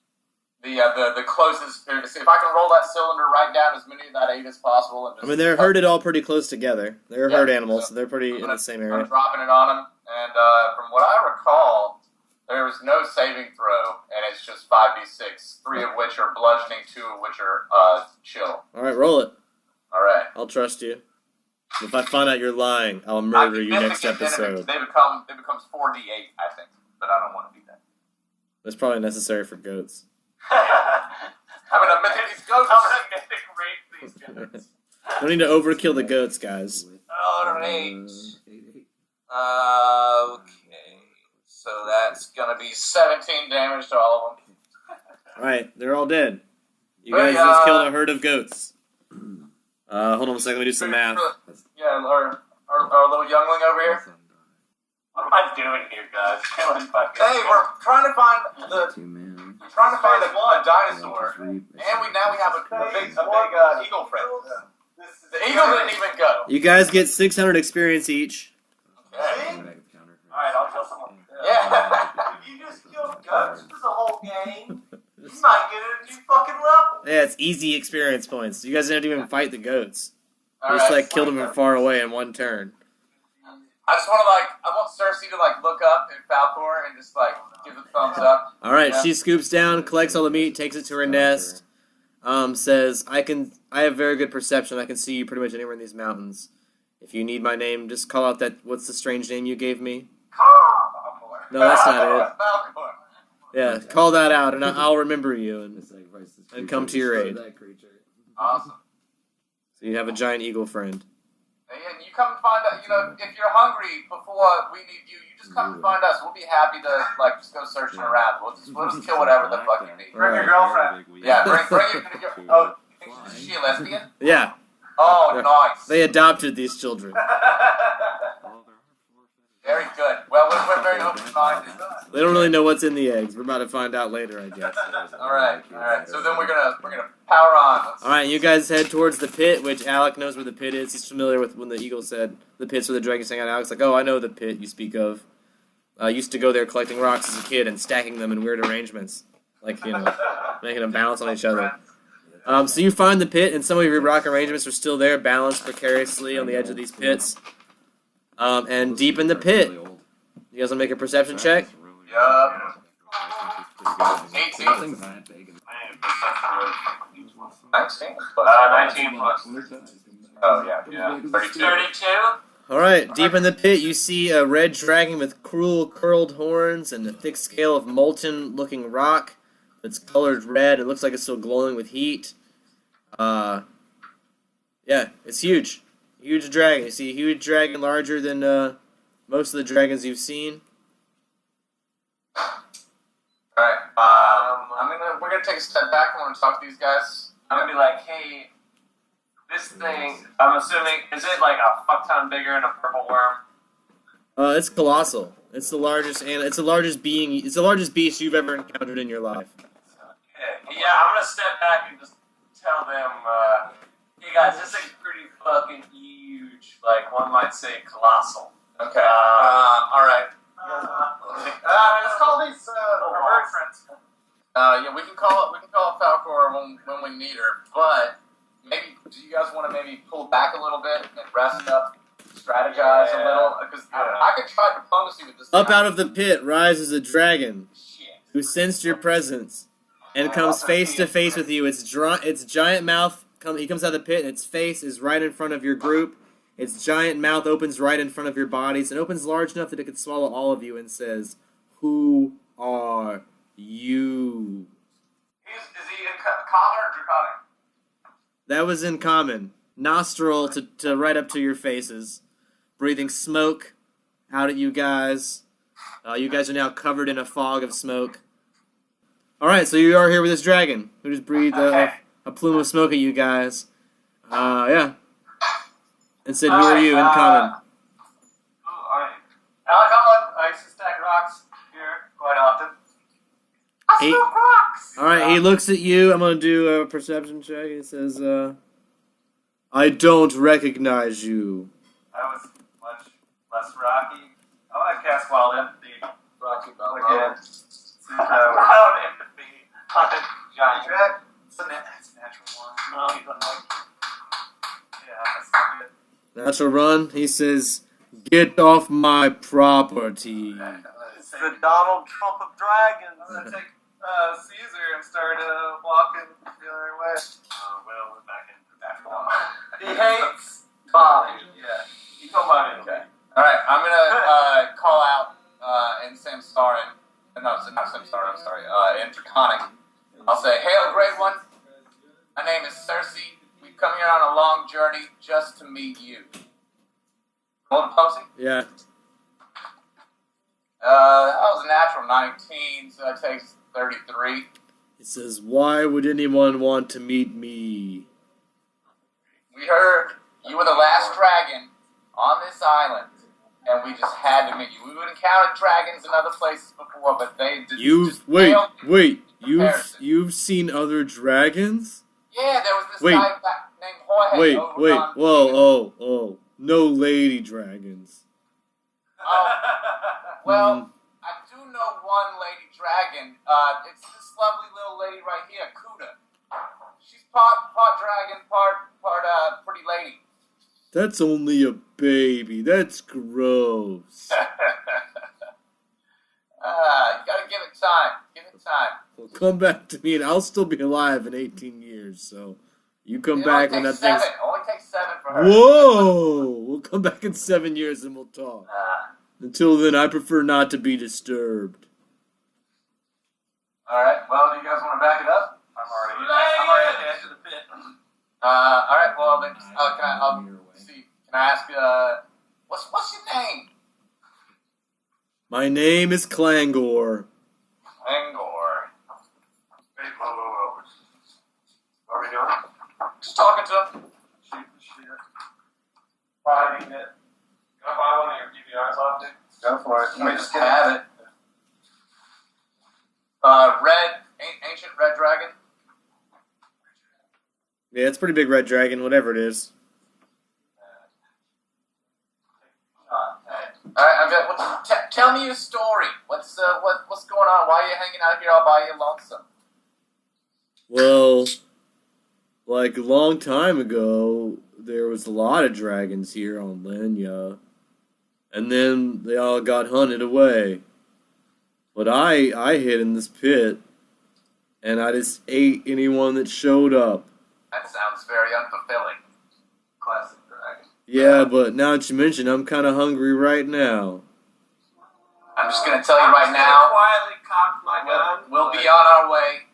The closest. If I can roll that cylinder right down as many of that 8 as possible, and just,
I mean, they're herded all pretty close together. They're
Yeah,
herd animals,
so
so they're pretty in the same
I'm
area.
dropping it on them, and from what I recall, there was no saving throw, and it's just 5d6, 3 of which are bludgeoning, 2 of which are chill.
All right, roll it.
All right.
I'll trust you. If I find out you're lying, I'll murder you next episode.
They becomes 4d8, I think, but I don't want to do that.
That's probably necessary for goats.
I'm gonna mythic these goats.
I'm gonna mythic rape these goats.
Don't need to overkill the goats, guys.
All right. Okay. So that's gonna be 17 damage to all of them.
All right, they're all dead. You
Hey,
guys just killed a herd of goats. Hold on a second, let me do some math.
Yeah, our little youngling over here.
What am I doing here, guys? Killing fucking
Hey, we're trying to find the. We're trying to find a dinosaur, and now we have a big eagle friend. The eagle didn't even go.
You guys get 600 experience each.
Okay.
Alright, I'll kill someone.
Yeah.
If you just kill goats for the whole game, you might get a new fucking level.
Yeah, it's easy experience points. You guys didn't even fight the goats. You
All
just
right.
like killed them from far away in one turn.
I just want to I want Cersei to look up at Falcor and just give the thumbs up.
All right,
Yeah.
she scoops down, collects all the meat, takes it to her nest. Says, I have very good perception. I can see you pretty much anywhere in these mountains. If you need my name, just call out what's the strange name you gave me? No, that's not it.
Falcor.
Yeah, call that out, and I'll remember you and come to your aid.
Awesome.
So you have a giant eagle friend.
And you come and find out. If you're hungry before we need you, you just come and find us. We'll be happy to just go searching around. We'll just kill whatever the fuck you need.
Bring your girlfriend.
Yeah, bring your. Oh, is she a lesbian?
Yeah,
Oh, nice.
they adopted these children.
Very good. Well, we're very open-minded.
They don't really know what's in the eggs. We're about to find out later, I guess.
All right. So then we're gonna power on.
All right, you guys head towards the pit, which Alec knows where the pit is. He's familiar with when the eagle said the pit's where the dragons hang out. Alec's like, oh, I know the pit you speak of. I used to go there collecting rocks as a kid and stacking them in weird arrangements, making them balance on each other. So you find the pit, and some of your rock arrangements are still there, balanced precariously on the edge of these pits. And deep in the pit, you guys want to make a perception check?
Yup. 18. 19 plus. Oh yeah. 32.
All right, deep in the pit, you see a red dragon with cruel curled horns and a thick scale of molten-looking rock that's colored red. It looks like it's still glowing with heat. Yeah, it's huge. Huge dragon. You see a huge dragon larger than most of the dragons you've seen.
Alright, we're gonna take a step back and we're gonna talk to these guys.
I'm gonna be like, hey, this thing, I'm assuming, is it like a fuck ton bigger than a purple worm?
It's colossal. It's the largest being. It's the largest beast you've ever encountered in your life.
Yeah, I'm gonna step back and just tell them, hey guys, this thing's pretty fucking huge. Like, one might say colossal.
Okay. Alright.
Let's call these bird friends.
Yeah, we can call it Falcor when we need her, but maybe do you guys want to maybe pull back a little bit and rest up, strategize a little? Because I could try diplomacy with this.
Up out of the pit rises a dragon who sensed your presence and comes face to face with you. Its giant mouth. He comes out of the pit, and its face is right in front of your group. Its giant mouth opens right in front of your bodies. It opens large enough that it could swallow all of you and says, "Who are you?"
Is he in common or draconic?
That was in common. Nostril to right up to your faces. Breathing smoke out at you guys. You guys are now covered in a fog of smoke. Alright, so you are here with this dragon who just breathed a plume of smoke at you guys. Yeah. And said, who are you in common?
Alec, I used to stack rocks here quite often.
Alright, he looks at you. I'm going to do a perception check. He says, I don't recognize you.
I was much less rocky. I want to cast Wild Empathy.
Rocky
Wild
Balboa.
Empathy on a giant. It's a natural one. No, he's unlucky. Yeah, that's not good.
Natural run. He says, get off my property.
It's the Donald Trump of dragons. I'm going to take Caesar and start walking the other way. Well, we're back in natural one. He hates Bobby. Yeah.
You come on in.
Okay. Alright, I'm gonna call out in Samsarin. No, not Samsarin, I'm sorry. In Draconic. I'll say, Hail, Great One. My name is Cersei. We've come here on a long journey just to meet you. Roll diplomacy?
Yeah.
That was a natural 19, so that takes 33.
He says, why would anyone want to meet me?
We heard you were the last dragon on this island, and we just had to meet you. We've encountered dragons in other places before, but they did.
Wait.
comparison.
You've seen other dragons?
Yeah, there was this
Wait.
guy named Jorge.
Wait,
over on-
whoa. No lady dragons.
Well, I do know one lady dragon. It's this lovely little lady right here, Kuda. She's part dragon, part pretty lady.
That's only a baby. That's gross.
You gotta give it time. Give it time.
Well, come back to me and I'll still be alive in 18 years, so you come
It
back
only
when that
takes
thing's...
7. Only takes 7 for her.
Whoa! We'll come back in 7 years and we'll talk. Until then, I prefer not to be disturbed.
Alright, well, do you guys want to back it up?
I'm already at the edge of the pit.
Alright, well, then, can I ask, what's your name?
My name is Clangor.
Angor.
Hey, whoa. What are we doing?
Just talking to him.
Shoot the shit. Finding it. Can I buy one of your PBRs off, dude? Go for it.
Let me just have it. Ancient red dragon.
Yeah, it's a pretty big red dragon, whatever it is.
Alright, tell me your story. What's going on? Why are you hanging out here all by your lonesome?
Well, like a long time ago, there was a lot of dragons here on Lenya, and then they all got hunted away. But I hid in this pit, and I just ate anyone that showed up.
That sounds very unfulfilling. Classic dragon.
Yeah, but now that you mention, I'm kind of hungry right now.
I'm just gonna tell you right now.
Quietly cock my gun.
We'll be on our way,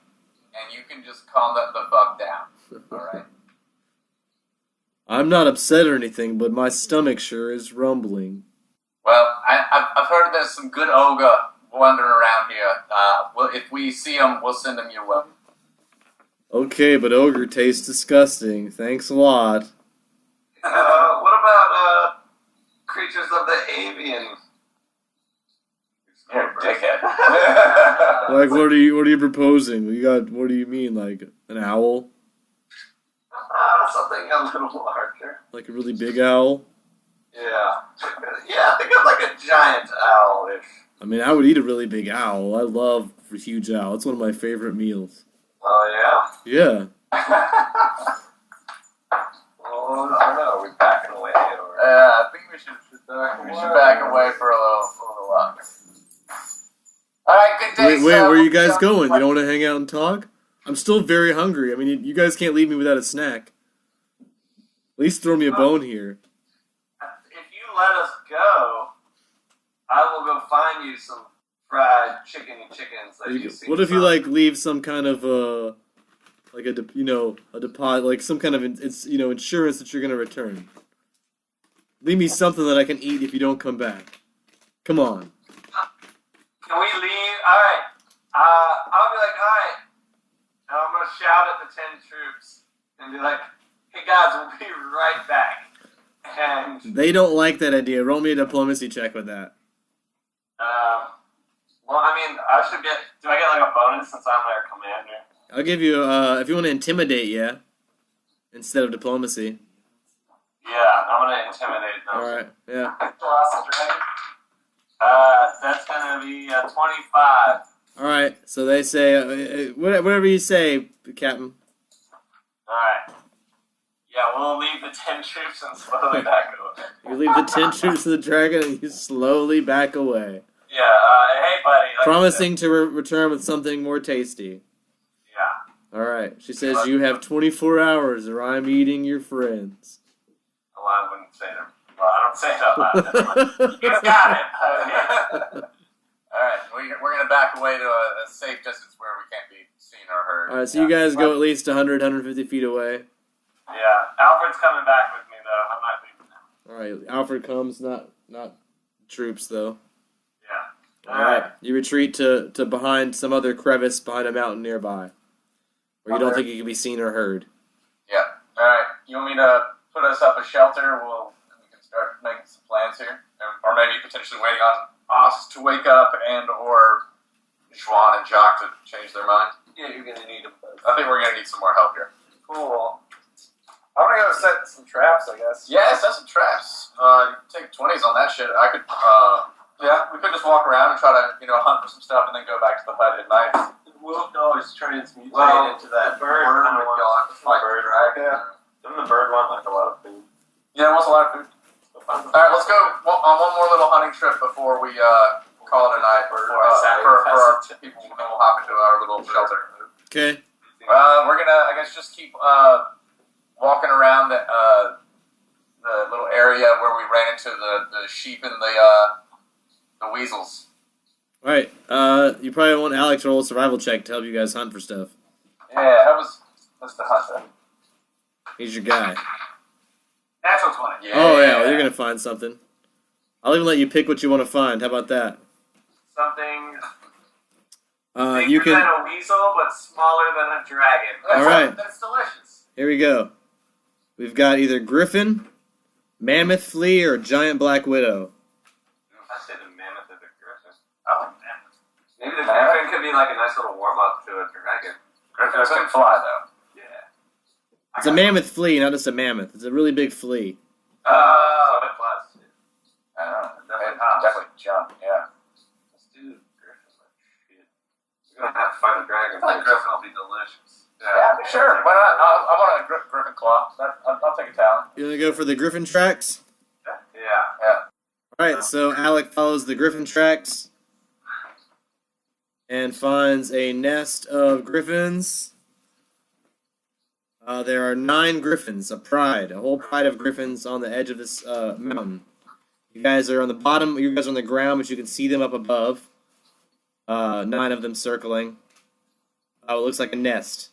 and you can just calm the fuck down. All right.
I'm not upset or anything, but my stomach sure is rumbling.
Well, I've heard there's some good ogre wandering around here. If we see them, we'll send them your way.
Okay, but ogre tastes disgusting. Thanks a lot.
What about creatures of the avian?
You're a dickhead.
Like, what are you proposing? What do you mean, like an owl?
Something a little larger.
Like a really big owl?
Yeah. Yeah, think of like a giant owl-ish.
I mean, I would eat a really big owl. I love a huge owl. It's one of my favorite meals.
Oh,
Yeah.
Oh, I don't know. Are we backing away? Or...
I think we should back away for a little while. All right, good day.
Wait, where are you guys going? You don't want to hang out and talk? I'm still very hungry. I mean, you guys can't leave me without a snack. At least throw me a bone here.
If you let us go, I will go find you some fried chickens that you see.
What if you like leave some kind of like a deposit, like some kind of insurance that you're gonna return? Leave me something that I can eat if you don't come back. Come on.
Can we leave? Alright. I'll be like, alright. And I'm going to shout at the 10 troops and be like, hey guys, we'll be right back. And,
They don't like that idea. Roll me a diplomacy check with that.
well, I mean, do I get like a bonus since I'm their commander?
I'll give you, if you want to intimidate, yeah, instead of diplomacy.
Yeah, I'm going to intimidate them.
All right, yeah.
That's going to be 25.
All right, so they say, whatever you say, Captain.
Alright. Yeah, we'll leave the 10 troops and slowly back away.
You leave the 10 troops of the dragon and you slowly back away.
Yeah, hey buddy. Like
Promising to return with something more tasty.
Yeah.
All right, she says you have 24 hours or I'm eating your friends.
Well, I wouldn't say that. Well, I don't say that loud. You got it.
Alright, we're going to back away to a safe distance where we can't be seen or heard.
All right, so you guys go at least 100, 150 feet away.
Yeah, Alfred's coming back with me, though. I'm not leaving now.
All right, Alfred comes, not troops, though.
Yeah.
All right, you retreat to behind some other crevice behind a mountain nearby, where you don't think you can be seen or heard.
Yeah. Alright, you want me to put us up a shelter? We can start making some plans here. Or maybe potentially waiting on us to wake up and or Juan and Jock to change their mind?
Yeah, you're gonna need them.
I think we're gonna need some more help here.
Cool. I'm gonna go set some traps, I guess.
Yeah, set some traps. Take 20s on that shit. I could, yeah, we could just walk around and try to, hunt for some stuff and then go back to the hut at night.
We'll always transmutate into
the
that
bird
bird.
kinda wants
Fight
the bird.
dragon.
Yeah.
Doesn't the bird want like a lot of food?
Yeah, it wants a lot of food. Alright, let's go on one more little hunting trip before we call it a night for our people, and then we'll hop into our little shelter.
Okay.
We're gonna, I guess, just keep walking around the little area where we ran into the sheep and the weasels.
All right. You probably want Alex to roll a survival check to help you guys hunt for stuff.
Yeah, that's the hunt then.
He's your guy.
Natural 20.
Yeah.
Oh yeah, well, you're gonna find something. I'll even let you pick what you want to find. How about that?
Something
You
bigger
can.
than a weasel, but smaller than a dragon.
All right.
That's delicious.
Here we go. We've got either griffin, mammoth flea, or giant black widow.
I say the mammoth or the griffin. I like mammoth. Maybe the griffin could be like a nice little warm up to a dragon.
Griffins can fly though.
Yeah.
It's a mammoth flea, not just a mammoth. It's a really big flea.
So it flies too.
Definitely jump. Yeah.
Let's do griffin. Shit. We're gonna have to find a dragon.
I think
griffin will be delicious.
Yeah, sure. Why not? I want a griffin claw. I'll take a talon.
You want to go for the griffin tracks?
Yeah.
All right. So Alec follows the griffin tracks and finds a nest of griffins. There are 9 griffins, a whole pride of griffins on the edge of this mountain. You guys are on the bottom, you guys are on the ground, but you can see them up above. 9 of them circling. Oh, it looks like a nest.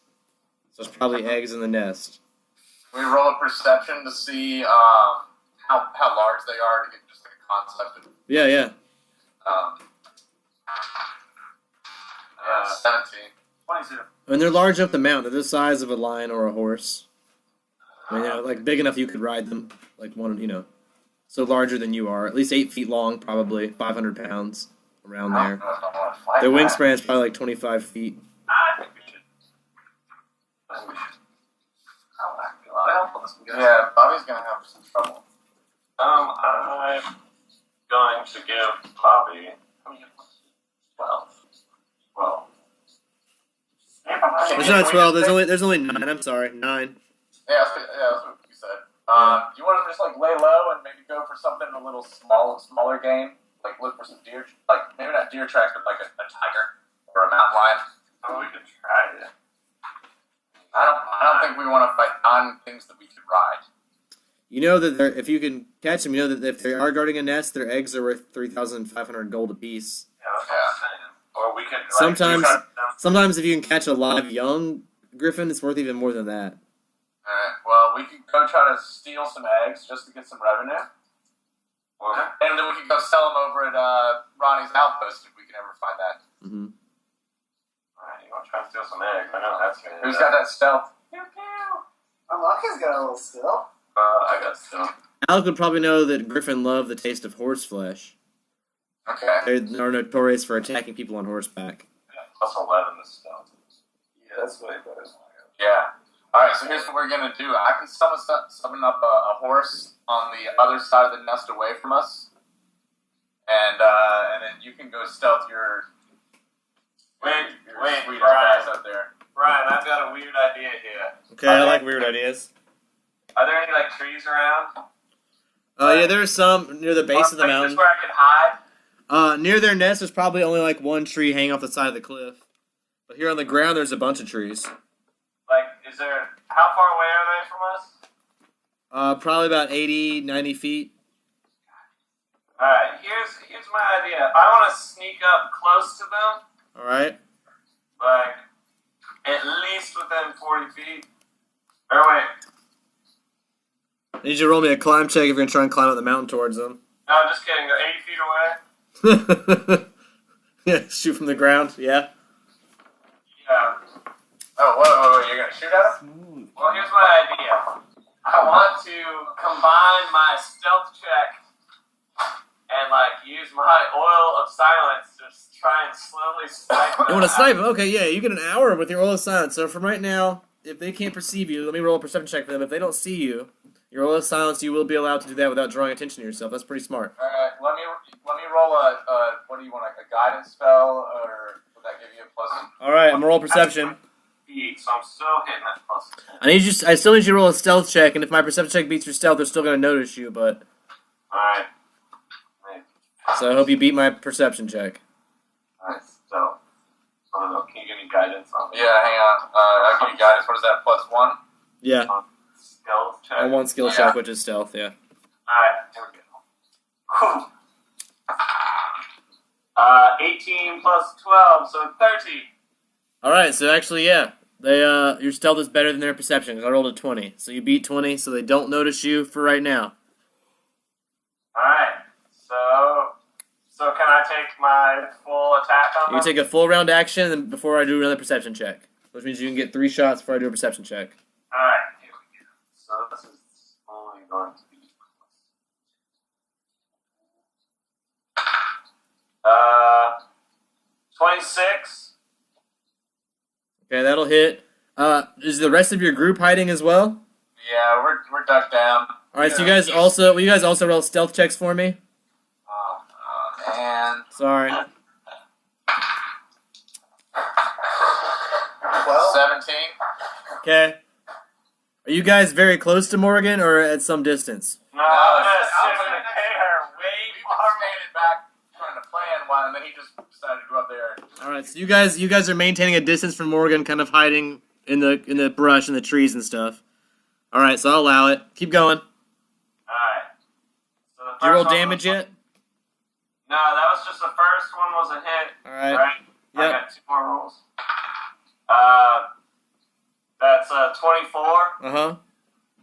So there's probably eggs in the nest.
We roll a perception to see how large they are to get just like a concept of
Yeah.
17.
22.
I mean, they're large enough to mount. They're the size of a lion or a horse. I mean, like big enough you could ride them. Like one, so larger than you are. At least 8 feet long, probably 500 pounds around there. Their wingspan is probably like 25 feet.
I think we should.
Yeah, Bobby's gonna have some trouble.
I'm going to give Bobby 12. Well.
There's not 12. There's only 9. I'm sorry, 9.
Yeah, that's what you said. You want to just like lay low and maybe go for something a little smaller game? Like look for some deer, like maybe not deer tracks, but like a tiger or a mountain lion.
Oh, we could try it.
I don't think we want to fight on things that we could ride.
You know that if you can catch them, you know that if they are guarding a nest, their eggs are worth 3,500 gold apiece.
Yeah, that's what I'm saying. Or we could
Sometimes if you can catch a live young griffin, it's worth even more than that.
Alright, well, we could go try to steal some eggs just to get some revenue. And then we could go sell them over at Ronnie's outpost if we can ever find that.
Mm-hmm.
Alright, you want to try to steal some eggs? I know that's going to
Who's got that stealth?
Unlucky's got a little still.
I got stealth.
Alec would probably know that griffin love the taste of horse flesh.
Okay.
They're notorious for attacking people on horseback.
Yeah, plus 11 is stealth.
Yeah, that's way better.
Yeah. Alright, so here's what we're going to do. I can summon up a horse on the other side of the nest away from us. And then you can go stealth your sweet guys up there.
Brian, I've got a weird idea here.
Okay, I like weird ideas.
Are there any like trees around?
Yeah, there's some near the base of the mountain.
Where I could hide?
Near their nest, there's probably only like one tree hanging off the side of the cliff. But here on the ground, there's a bunch of trees.
Like, how far away are they from us?
Probably about 80, 90 feet.
Alright, here's my idea. I want to sneak up close to them,
All right.
like, at least within 40 feet. Or wait,
I need you to roll me a climb check if you're going to try and climb up the mountain towards them.
no, I'm just kidding. Go 80 feet away.
Yeah, shoot from the ground, yeah.
Yeah.
Oh, whoa, you're going to shoot at him?
Well, here's my idea. I want to combine my stealth check and, like, use my oil of silence to just try and slowly snipe.
You want to snipe him? Okay, yeah, you get an hour with your roll of silence. So from right now, if they can't perceive you, let me roll a perception check for them. If they don't see you, your roll of silence, you will be allowed to do that without drawing attention to yourself. That's pretty smart.
All right, let me roll a what do you want, like a guidance spell, or would that give you a plus?
All right, I'm gonna roll perception.
So I'm still hitting that plus 10.
I still need you to roll a stealth check, and if my perception check beats your stealth, they're still gonna notice you. But
Alright.
so I hope you beat my perception check.
Alright, so I don't know, can you give me guidance on
Yeah, hang on. I'll give you guidance. What is that? Plus 1?
Yeah,
stealth check?
on one skill
Yeah.
check, which is stealth. Yeah.
Alright, here we go. Whew. 18 plus 12, so 30.
All right, so actually, yeah, they your stealth is better than their perception because I rolled a 20, so you beat 20, so they don't notice you for right now.
Alright, so can I take my full attack on
You
them?
take a full round action and before I do another perception check, which means you can get 3 shots before I do a perception check.
Alright, here we go. So this is only going to be 26.
Okay, that'll hit. Is the rest of your group hiding as well?
Yeah, we're ducked down.
All right, so you guys also roll stealth checks for me?
Oh, man.
Sorry.
17.
Okay. Are you guys very close to Morgan or at some distance?
No, I'm gonna pay her way
We
more.
were standing back trying to plan one, and then he just decided to go up there.
All right, so you guys are maintaining a distance from Morgan, kind of hiding in the brush and the trees and stuff. All right, so I'll allow it. Keep going.
Alright. So the
Did you roll
first one
damage
was-
yet?
No, that was just the first one was a hit.
All right.
Right? I
Yep.
got 2 more rolls. That's 24.
Uh huh.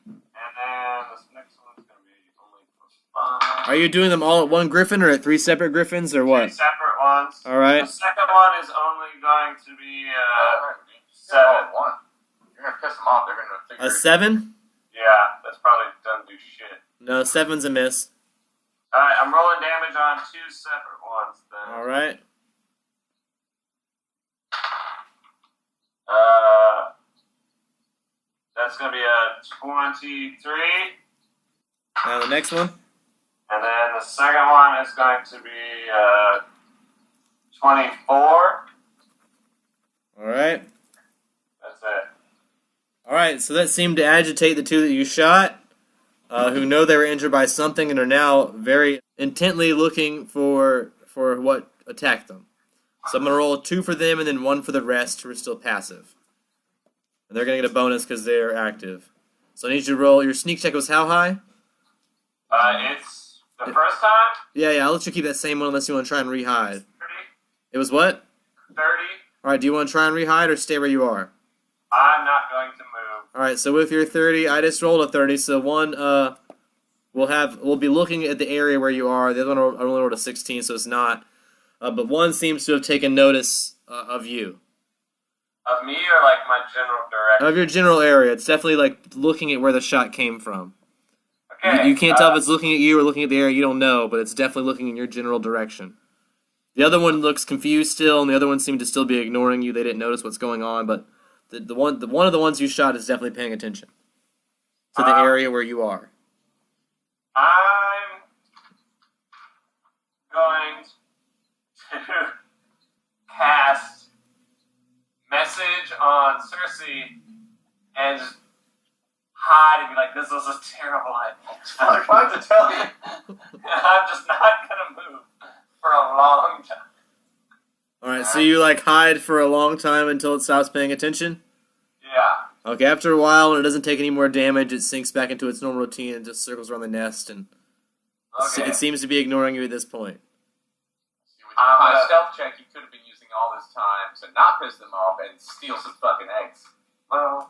And then this next one's going to be only plus 5.
Are you doing them all at one griffin or at 3 separate griffins or
3
what?
separate ones.
All right.
The second one is only going to be 7.
One. You're going to piss them off. They're going to figure
A 7?
Yeah, that's probably doesn't do shit.
No, 7's a miss.
Alright, I'm rolling damage on 2 separate ones then.
All right.
That's going to be a 23.
Now the next one.
And then the second one is going to be 24.
All right.
That's it.
All right. So that seemed to agitate the 2 that you shot, who know they were injured by something and are now very intently looking for what attacked them. So I'm gonna roll 2 for them and then 1 for the rest who are still passive. And they're gonna get a bonus because they are active. So I need you to roll. Your sneak check was how high?
It's the first time,
Yeah, I'll let you keep that same one unless you want to try and rehide.
30.
It was what?
30.
All right. Do you want to try and rehide or stay where you are?
I'm not going to move.
All right. So with your 30, I just rolled a 30. So one, we'll be looking at the area where you are. The other one I only rolled a 16, so it's not. But one seems to have taken notice of you.
Of me or like my general direction?
Of your general area. It's definitely like looking at where the shot came from.
Okay.
You can't tell if it's looking at you or looking at the area. You don't know, but it's definitely looking in your general direction. The other one looks confused still, and the other one seemed to still be ignoring you. They didn't notice what's going on, but the one of the ones you shot is definitely paying attention to the area where you are.
I'm going to cast message on Cersei and just hide and be like, this was a terrible idea.
I'm trying to tell you.
I'm just not going to move for a long time.
All right, so you like hide for a long time until it stops paying attention.
Yeah.
Okay, after a while, when it doesn't take any more damage, it sinks back into its normal routine and just circles around the nest, and
Okay.
it seems to be ignoring you at this point.
With my stealth check, you could have been using all this time to not piss them off and steal some fucking eggs.
Well,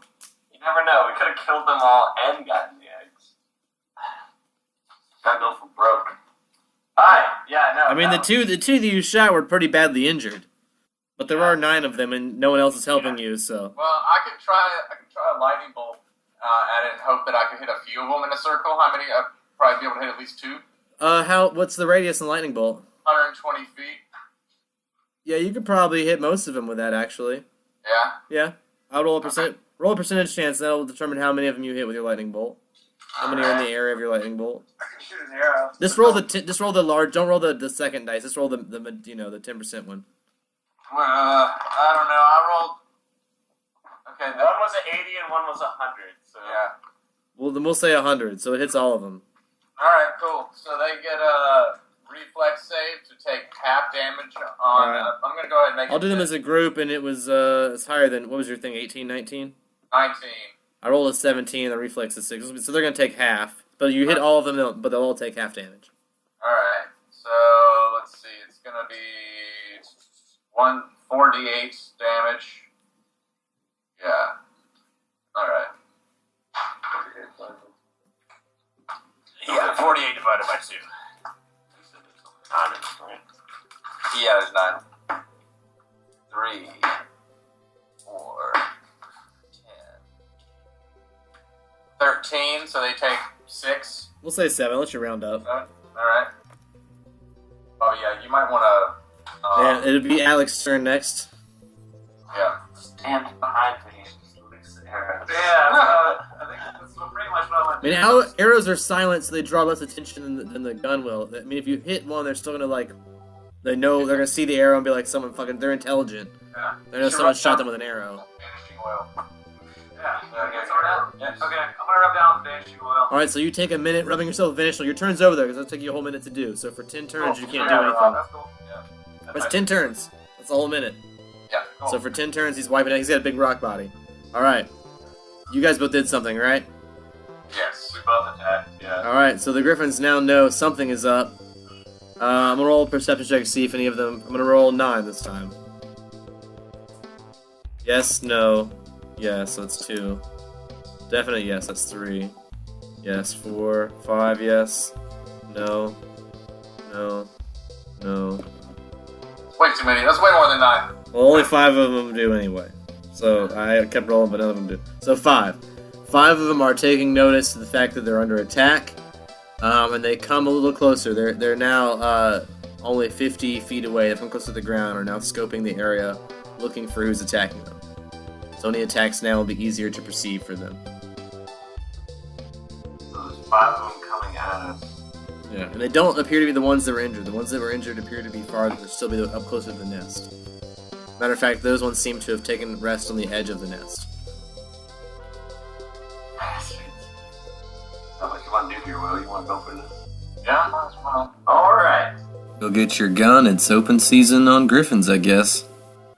you never know. We could have killed them all and gotten the eggs. Gotta go for broke. Alright, yeah, no.
I mean,
no.
the two that you shot were pretty badly injured, but there are 9 of them, and no one else is helping you. So
Well, I could try a lightning bolt at it and hope that I could hit a few of them in a circle. How many? I'd probably be able to hit at least 2.
what's the radius in lightning bolt?
120 feet.
Yeah, you could probably hit most of them with that, actually.
Yeah?
Yeah. I'll roll a percentage chance, that'll determine how many of them you hit with your lightning bolt. How many are in the area of your lightning bolt.
I can shoot an arrow.
Just roll the large, don't roll the second dice, just roll the 10% one.
Well, I don't know. I rolled... Okay,
One was an 80 and one was 100. So
Yeah.
Well, then we'll say 100, so it hits all of them.
Alright, cool. So they get a reflex save to take half damage on...
Alright.
I'm going to go ahead and make
I'll do them as a group, and it's higher than, what was your thing, 18, 19?
19.
I rolled a 17, and the reflex is 6, so they're going to take half. But you hit all of them, but they'll all take half damage.
Alright, so let's see. It's going to be 148 damage. Yeah. Alright.
yeah, 48 divided by 2.
Yeah, there's 9. 3, 4, 10. 13, so they take 6.
We'll say 7, let you round up.
Alright. Oh, yeah, you might want to...
Yeah, it'll be Alex's turn next.
Yeah.
Stand behind me and just loose arrows.
Yeah, I think that's pretty much what I want
I mean, arrows are silent, so they draw less attention than the gun will. I mean, if you hit one, they're still gonna, like... They know they're gonna see the arrow and be like, someone fucking... They're intelligent.
Yeah.
They know someone shot them with an arrow.
Vanishing oil.
Yeah.
Okay,
Sort of.
yes.
Okay, I'm gonna rub down the vanishing oil.
Alright, so you take a minute rubbing yourself with Vanish. Your turn's over there, because it'll take you a whole minute to do. So for 10 turns, you can't do anything.
That's cool. Yeah.
That's 10 turns. That's a whole minute.
Yeah, cool.
So for 10 turns, he's wiping out. He's got a big rock body. Alright. You guys both did something, right?
Yes.
We both attacked, yeah.
Alright, so the Griffins now know something is up. I'm gonna roll a perception check to see if any of them... I'm gonna roll 9 this time. Yes, no. Yes, that's 2. Definite yes, that's 3. Yes, 4. 5, yes. No. No. No.
Way too many. That's way more than 9.
Well, only 5 of them do anyway. So I kept rolling, but none of them do. So 5. 5 of them are taking notice of the fact that they're under attack. And they come a little closer. They're now only 50 feet away. They've come close to the ground. Are now scoping the area, looking for who's attacking them. So any attacks now will be easier to perceive for them.
So there's 5 of them coming at us.
Yeah, and they don't appear to be the ones that were injured. The ones that were injured appear to be farther, still be up closer to the nest. Matter of fact, those ones seem to have taken rest on the edge of the nest.
What you want to do here, Will? You want to go for this?
Yeah, that's fine.
Alright.
Go get your gun, it's open season on Griffins, I guess.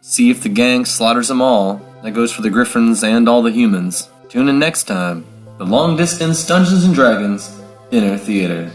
See if the gang slaughters them all. That goes for the Griffins and all the humans. Tune in next time. The Long Distance Dungeons & Dragons Dinner Theater.